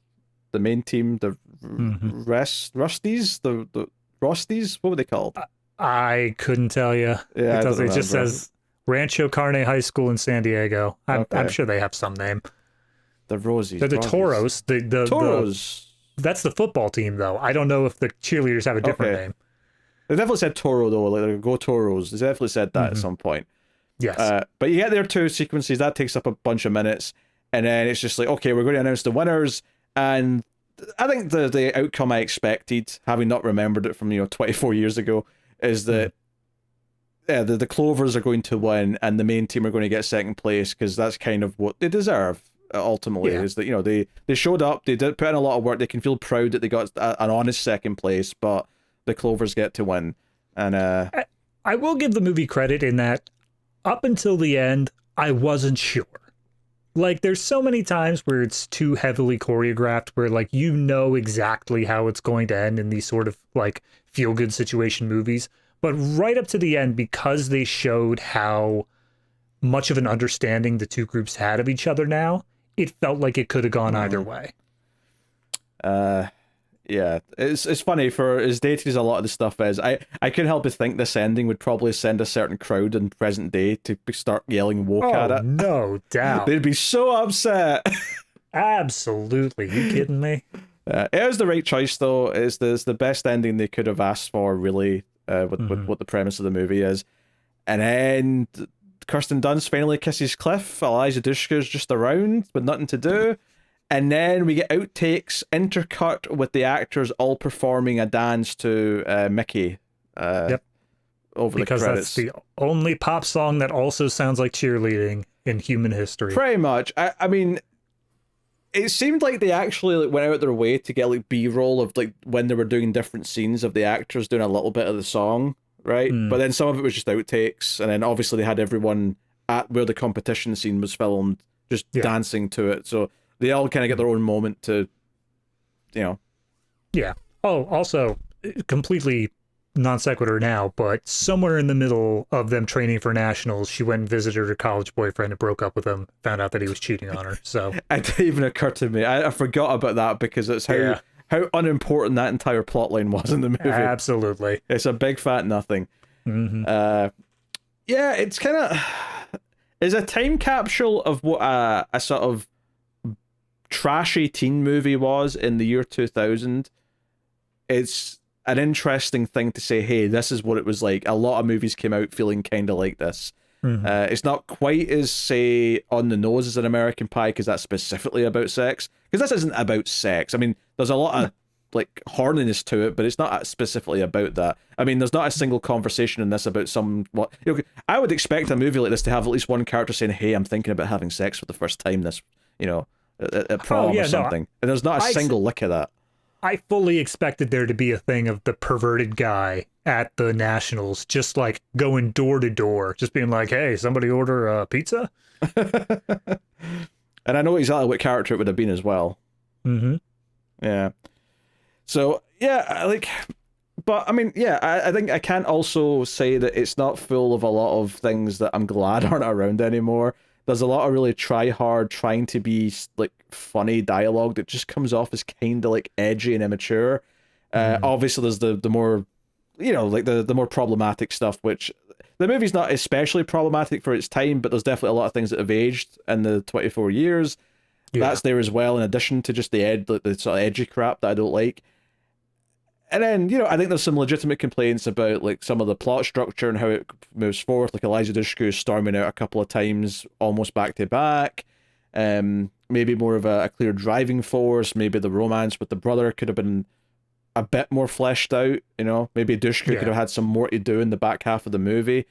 main team, the Rusties, the Rosties? What were they called? I couldn't tell you. Yeah, it just says Rancho Carne High School in San Diego. I'm sure they have some name. The Rosies. They're the Toros. The Toros. That's the football team, though. I don't know if the cheerleaders have a different name. They definitely said Toro, though. Like, go Toros. They definitely said that at some point. Yes. But you get their 2 sequences. That takes up a bunch of minutes. And then it's just like, okay, we're going to announce the winners. And I think the outcome I expected, having not remembered it from 24 years ago, is that the Clovers are going to win and the main team are going to get second place because that's kind of what they deserve. Ultimately, is that they showed up, they did put in a lot of work, they can feel proud that they got an honest second place, but the Clovers get to win. And I will give the movie credit in that up until the end, I wasn't sure. Like, there's so many times where it's too heavily choreographed, where, like, you know exactly how it's going to end in these sort of, like, feel-good situation movies. But right up to the end, because they showed how much of an understanding the two groups had of each other now, it felt like it could have gone either way. Yeah, it's funny, for as dated as a lot of the stuff is, I couldn't help but think this ending would probably send a certain crowd in present day to start yelling woke at it. No doubt. They'd be so upset. Absolutely. You kidding me? It was the right choice, though. It's the best ending they could have asked for, really, with what the premise of the movie is. And then Kirsten Dunst finally kisses Cliff. Eliza Dushku's just around with nothing to do. And then we get outtakes intercut with the actors all performing a dance to Mickey over the credits. Because that's the only pop song that also sounds like cheerleading in human history. Pretty much. I mean, it seemed like they actually went out their way to get like B-roll of like when they were doing different scenes of the actors doing a little bit of the song, right? But then some of it was just outtakes, and then obviously they had everyone at where the competition scene was filmed, just dancing to it. So they all kind of get their own moment to, Yeah. Oh, also, completely non sequitur now, but somewhere in the middle of them training for nationals, she went and visited her college boyfriend and broke up with him, found out that he was cheating on her. So it didn't even occur to me. I forgot about that because it's how unimportant that entire plotline was in the movie. Absolutely. It's a big fat nothing. Mm-hmm. It's kind of... It's a time capsule of what a sort of trashy teen movie was in the year 2000. It's an interesting thing to say, hey, this is what it was like. A lot of movies came out feeling kind of like this. Mm-hmm. It's not quite as, say, on the nose as an American Pie, because that's specifically about sex. Because this isn't about sex. I mean, there's a lot of like horniness to it, but it's not specifically about that. I mean, there's not a single conversation in this about I would expect a movie like this to have at least one character saying, hey, I'm thinking about having sex for the first time this, at prom or something. And there's not a single lick of that. I fully expected there to be a thing of the perverted guy at the Nationals, just like going door to door, just being like, hey, somebody order a pizza? And I know exactly what character it would have been as well. Mm-hmm. Yeah. So, but I mean, I think I can't also say that it's not full of a lot of things that I'm glad aren't around anymore. There's a lot of really trying to be like funny dialogue that just comes off as kind of like edgy and immature. Obviously, there's the more, the more problematic stuff, which the movie's not especially problematic for its time, but there's definitely a lot of things that have aged in the 24 years. Yeah. That's there as well, in addition to just the sort of edgy crap that I don't like. And then, I think there's some legitimate complaints about like some of the plot structure and how it moves forward. Like Eliza Dushku storming out a couple of times, almost back to back. Maybe more of a clear driving force. Maybe the romance with the brother could have been a bit more fleshed out. Maybe Dushku could have had some more to do in the back half of the movie.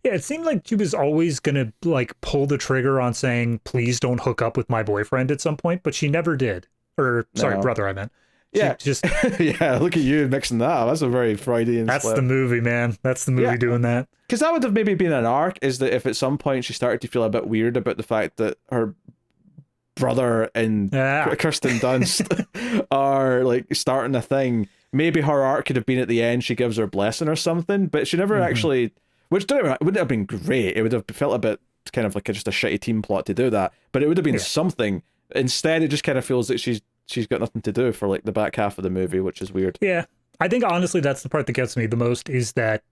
Yeah, it seemed like she was always gonna like pull the trigger on saying, "Please don't hook up with my boyfriend" at some point, but she never did. Brother, I meant. Just yeah, look at you mixing that up. That's a very Freudian That's slip. The movie, man. That's the movie doing that. Because that would have maybe been an arc, is that if at some point she started to feel a bit weird about the fact that her brother and Kirsten Dunst are like starting a thing, maybe her arc could have been at the end, she gives her blessing or something, but she never actually, which wouldn't have been great. It would have felt a bit kind of like just a shitty team plot to do that, but it would have been something. Instead, it just kind of feels that she's got nothing to do for like the back half of the movie, which is weird. Yeah. I think honestly that's the part that gets me the most, is that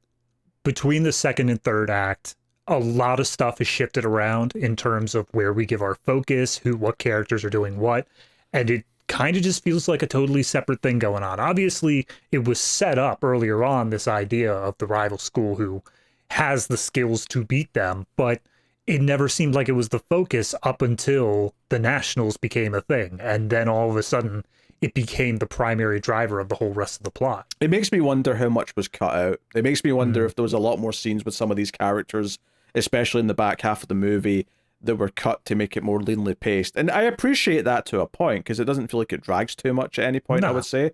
between the second and third act, a lot of stuff is shifted around in terms of where we give our focus, what characters are doing what, and it kind of just feels like a totally separate thing going on. Obviously, it was set up earlier on, this idea of the rival school who has the skills to beat them, but it never seemed like it was the focus up until the Nationals became a thing. And then all of a sudden, it became the primary driver of the whole rest of the plot. It makes me wonder how much was cut out. It makes me wonder if there was a lot more scenes with some of these characters, especially in the back half of the movie, that were cut to make it more leanly paced. And I appreciate that to a point, because it doesn't feel like it drags too much at any point, I would say.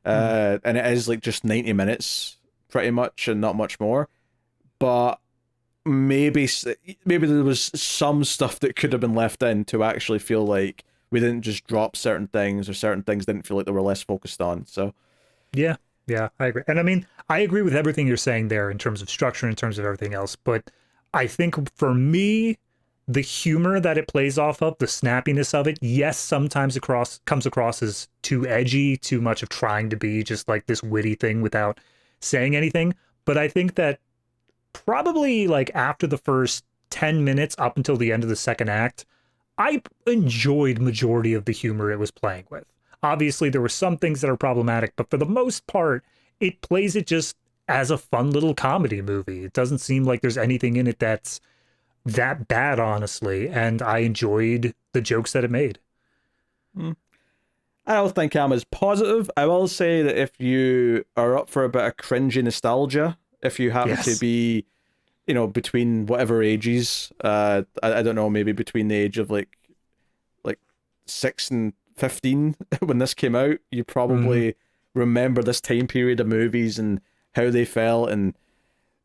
And it is like just 90 minutes, pretty much, and not much more. But maybe there was some stuff that could have been left in to actually feel like we didn't just drop certain things, or certain things didn't feel like they were less focused on. So yeah, I agree. And I mean, I agree with everything you're saying there in terms of structure, in terms of everything else. But I think for me, the humor that it plays off of, the snappiness of it, yes, sometimes comes across as too edgy, too much of trying to be just like this witty thing without saying anything. But I think that probably like after the first 10 minutes up until the end of the second act, I enjoyed majority of the humor it was playing with. Obviously, there were some things that are problematic, but for the most part, it plays it just as a fun little comedy movie. It doesn't seem like there's anything in it that's that bad, honestly, and I enjoyed the jokes that it made. I don't think I'm as positive. I will say that if you are up for a bit of cringy nostalgia, if you happen to be, between whatever ages, I don't know, maybe between the age of like 6 and 15 when this came out, you probably remember this time period of movies and how they felt, and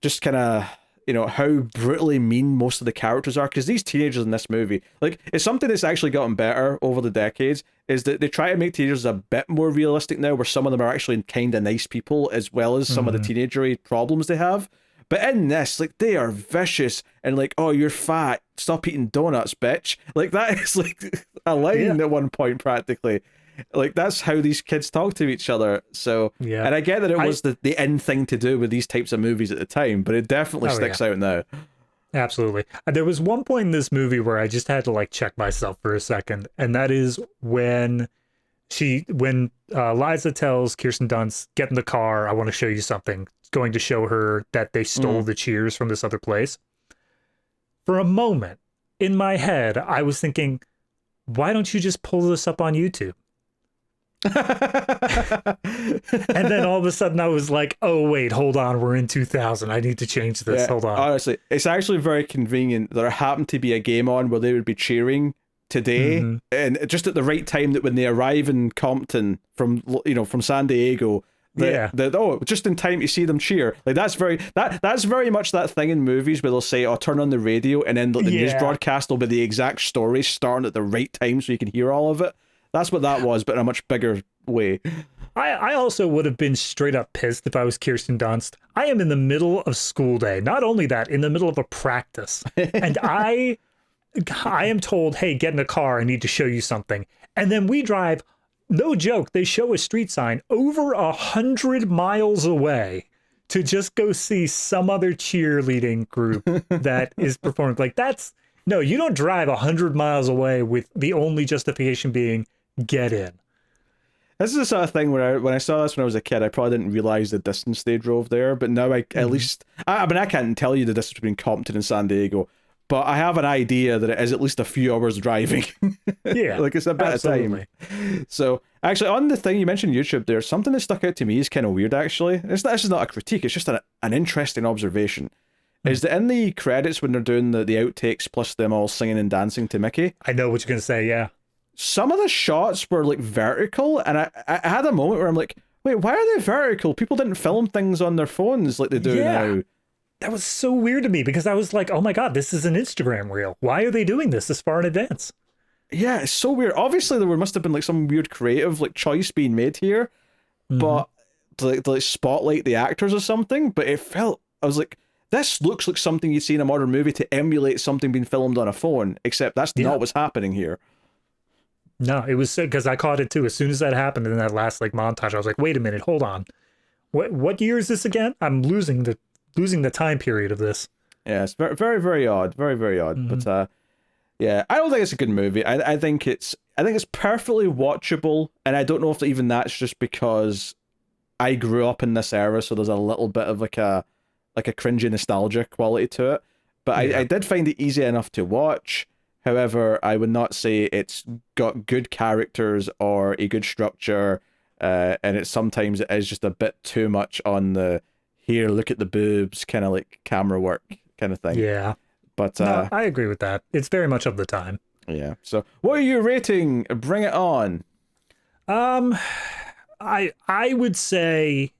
just kind of, how brutally mean most of the characters are, because these teenagers in this movie, like, it's something that's actually gotten better over the decades, is that they try to make teenagers a bit more realistic now, where some of them are actually kind of nice people, as well as some of the teenagery problems they have. But in this, like, they are vicious and like, oh, you're fat, stop eating donuts, bitch. Like, that is like a line at one point, practically. Like, that's how these kids talk to each other. So, and I get that it was the in thing to do with these types of movies at the time, but it definitely sticks out now. Absolutely. There was one point in this movie where I just had to like check myself for a second, and that is when Eliza tells Kirsten Dunst, get in the car, I want to show you something. It's going to show her that they stole the cheers from this other place. For a moment, in my head, I was thinking, why don't you just pull this up on YouTube? And then all of a sudden I was like, oh wait, hold on, we're in 2000, I need to change this. Hold on. Honestly, it's actually very convenient that there happened to be a game on where they would be cheering today, and just at the right time, that when they arrive in Compton from San Diego, just in time to see them cheer. Like, that's very much that thing in movies where they'll say, oh, turn on the radio, and then the news broadcast will be the exact story starting at the right time so you can hear all of it. That's what that was, but in a much bigger way. I also would have been straight up pissed if I was Kirsten Dunst. I am in the middle of school day. Not only that, in the middle of a practice. And I am told, hey, get in the car, I need to show you something. And then we drive, no joke, they show a street sign over 100 miles away to just go see some other cheerleading group that is performing. Like, no, you don't drive 100 miles away with the only justification being get in. This is the sort of thing where when I saw this when I was a kid, I probably didn't realize the distance they drove there. But now at least, I mean, I can't tell you the distance between Compton and San Diego, but I have an idea that it is at least a few hours driving. Yeah. Like, it's a bit of time. So, actually, on the thing you mentioned YouTube, there's something that stuck out to me is kind of weird, actually. This is not a critique, it's just an interesting observation. Is that in the credits when they're doing the outtakes plus them all singing and dancing to Mickey? I know what you're going to say, yeah. Some of the shots were like vertical, and I had a moment where I'm like, wait, why are they vertical? People didn't film things on their phones like they do now. That was so weird to me, because I was like, oh my God, this is an Instagram reel. Why are they doing this far in advance? Yeah, it's so weird. Obviously, there must have been like some weird creative like choice being made here, but to like spotlight the actors or something, but I was like, this looks like something you'd see in a modern movie to emulate something being filmed on a phone, except that's not what's happening here. No, it was because I caught it too. As soon as that happened in that last like montage, I was like, wait a minute, hold on. What year is this again? I'm losing the time period of this. Yeah, it's very, very, very odd. Very, very odd. But yeah, I don't think it's a good movie. I think it's perfectly watchable, and I don't know if even that's just because I grew up in this era, so there's a little bit of like a cringy nostalgia quality to it. But I did find it easy enough to watch. However, I would not say it's got good characters or a good structure, and sometimes it is just a bit too much on the here, look at the boobs, kind of like camera work kind of thing. Yeah. But no, I agree with that. It's very much of the time. Yeah. So what are you rating? Bring it on. I would say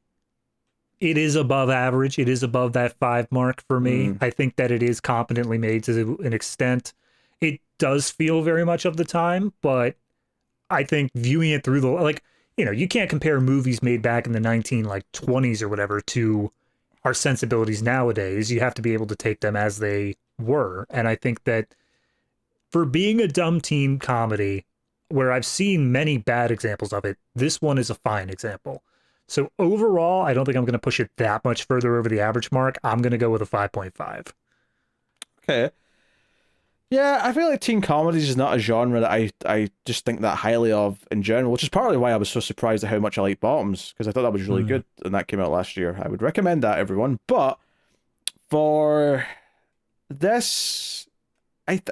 it is above average. It is above that 5 mark for me. I think that it is competently made to an extent. It does feel very much of the time, but I think viewing it through you can't compare movies made back in the 1920s or whatever to our sensibilities nowadays. You have to be able to take them as they were. And I think that for being a dumb teen comedy, where I've seen many bad examples of it, this one is a fine example. So overall, I don't think I'm going to push it that much further over the average mark. I'm going to go with a 5.5. Okay. Yeah, I feel like teen comedies is not a genre that I just think that highly of in general, which is partly why I was so surprised at how much I like Bottoms, because I thought that was really good, and that came out last year. I would recommend that, everyone. But for this, it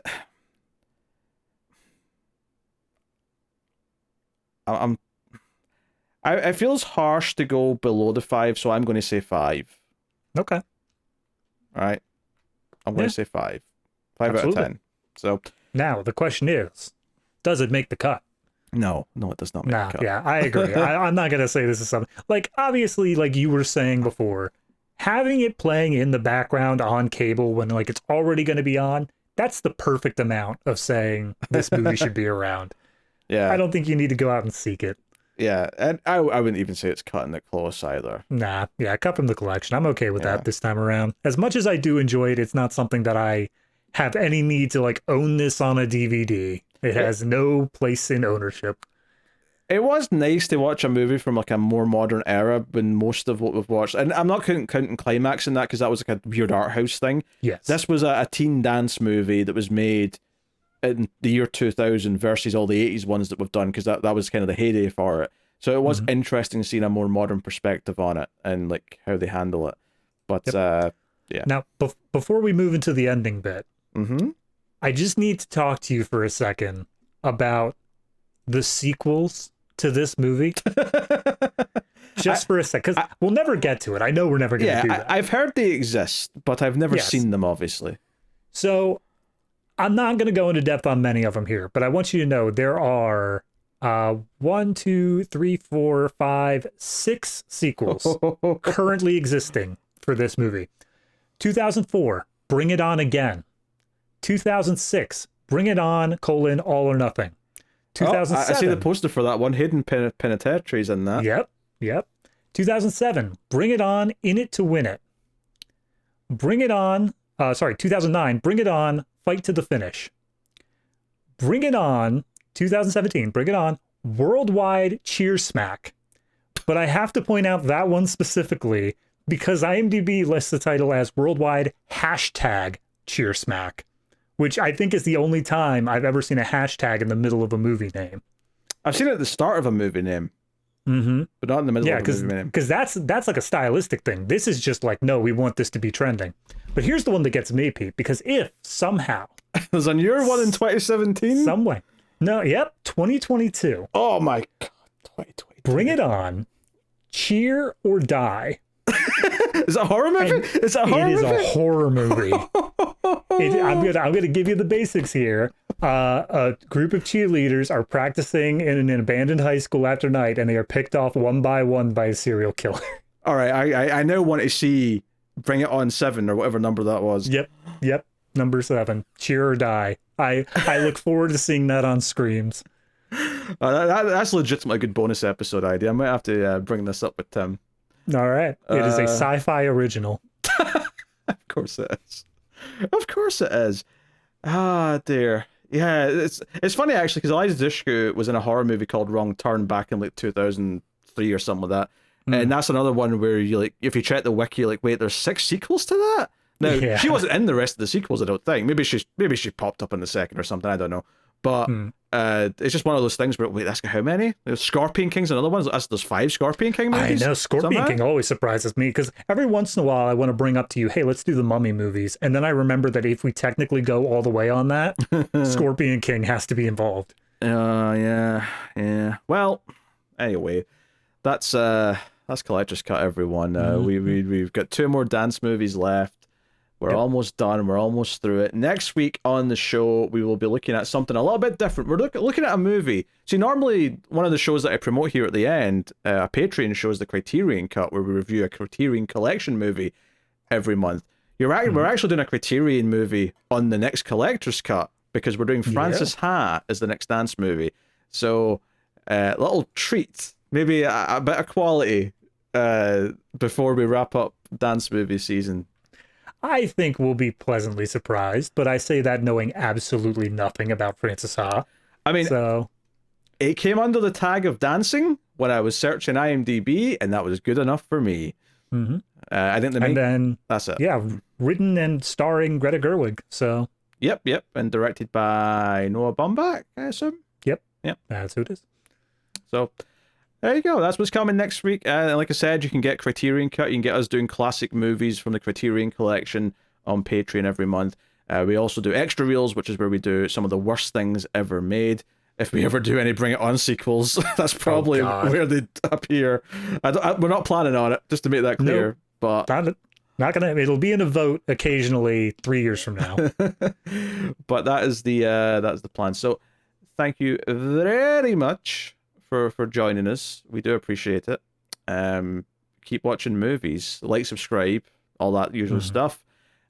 feels harsh to go below the 5, so I'm going to say 5. Okay. All right. I'm going to say 5. 5 Absolutely. out of 10. So now the question is, does it make the cut? No, it does not make the cut. Yeah, I agree. I'm not going to say this is something like, obviously, like you were saying before, having it playing in the background on cable when like it's already going to be on, that's the perfect amount of saying this movie should be around. Yeah. I don't think you need to go out and seek it. Yeah, and I wouldn't even say it's cutting it close either. Nah, yeah, cut from the collection. I'm okay with that this time around. As much as I do enjoy it, it's not something that I have any need to like own this on a DVD. It has no place in ownership. It was nice to watch a movie from like a more modern era when most of what we've watched, and I'm not counting Climax in that because that was like a weird art house thing. Yes. This was a teen dance movie that was made in the year 2000 versus all the 80s ones that we've done, because that was kind of the heyday for it. So it was interesting seeing a more modern perspective on it and like how they handle it. But yeah. Now, before we move into the ending bit, I just need to talk to you for a second about the sequels to this movie. Just for a sec, because we'll never get to it. I know we're never going to do that. I've heard they exist, but I've never seen them, obviously. So I'm not going to go into depth on many of them here, but I want you to know there are 1, 2, 3, 4, 5, 6 sequels currently existing for this movie. 2004, Bring It On Again. 2006, Bring It On, All or Nothing. 2007. I see the poster for that one. Hidden Penitentiaries in that. Yep. 2007, Bring It On, In It to Win It. 2009, Bring It On, Fight to the Finish. Bring It On, 2017, Bring It On, Worldwide Cheer Smack. But I have to point out that one specifically because IMDb lists the title as Worldwide Cheer Smack, which I think is the only time I've ever seen a hashtag in the middle of a movie name. I've seen it at the start of a movie name. But not in the middle of a movie name. Because that's like a stylistic thing. This is just like, no, we want this to be trending. But here's the one that gets me, Pete, because if somehow... Was on your one in 2017? Some way. No, 2022. Oh my God, 2022. Bring It On, Cheer or Die. Is it a horror movie? It is a horror movie. I'm gonna give you the basics here. A group of cheerleaders are practicing in an abandoned high school after night, and they are picked off one by one by a serial killer. All right, I now want to see Bring It On 7 or whatever number that was. Yep, number 7, Cheer or Die. I look forward to seeing that on Screams. That's legitimately a good bonus episode idea. I might have to bring this up with Tim. All right. It is a sci-fi original. Of course it is. Of course it is. Ah, dear. Yeah, it's funny actually because Eliza Dushku was in a horror movie called Wrong Turn back in like 2003 or something like that. And that's another one where you like, if you check the wiki, you're like, wait, there's 6 sequels to that? Now, she wasn't in the rest of the sequels, I don't think. Maybe she popped up in the second or something, I don't know. But it's just one of those things where, wait, that's how many? There's Scorpion King's another one. There's 5 Scorpion King movies. I know, Scorpion King always surprises me because every once in a while I want to bring up to you, hey, let's do the Mummy movies. And then I remember that if we technically go all the way on that, Scorpion King has to be involved. Yeah. Well, anyway, that's Collector's Cut, everyone. We've got 2 more dance movies left. We're almost done. We're almost through it. Next week on the show, we will be looking at something a little bit different. We're looking at a movie. See, normally, one of the shows that I promote here at the end, a Patreon show, is the Criterion Cut, where we review a Criterion Collection movie every month. We're actually doing a Criterion movie on the next Collector's Cut, because we're doing Frances Ha as the next dance movie. So, little treat, maybe a bit of quality before we wrap up dance movie season. I think we'll be pleasantly surprised, but I say that knowing absolutely nothing about Frances Ha. I mean, it came under the tag of dancing when I was searching IMDb, and that was good enough for me. I think that's it. Yeah, written and starring Greta Gerwig. So. Yep, and directed by Noah Baumbach, I assume. Yep, that's who it is. So. There you go. That's what's coming next week. Like I said, you can get Criterion Cut. You can get us doing classic movies from the Criterion Collection on Patreon every month. We also do Extra Reels, which is where we do some of the worst things ever made. If we ever do any Bring It On sequels, that's probably where they appear. We're not planning on it, just to make that clear. Nope. But not gonna. It'll be in a vote occasionally 3 years from now. But that's the plan. So thank you very much for joining us. We do appreciate it. keep watching movies. Like, subscribe, all that usual stuff.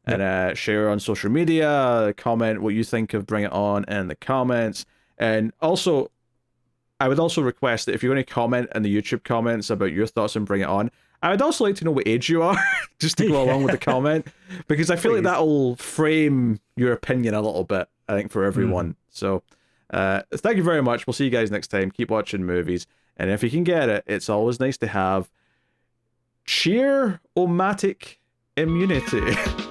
And share on social media, comment what you think of Bring It On in the comments. And also, I would also request that if you're going to comment in the YouTube comments about your thoughts on Bring It On, I would also like to know what age you are, just to go along with the comment, because I feel like that'll frame your opinion a little bit, I think, for everyone. So, thank you very much. We'll see you guys next time. Keep watching movies. And if you can get it, it's always nice to have cheer-o-matic immunity.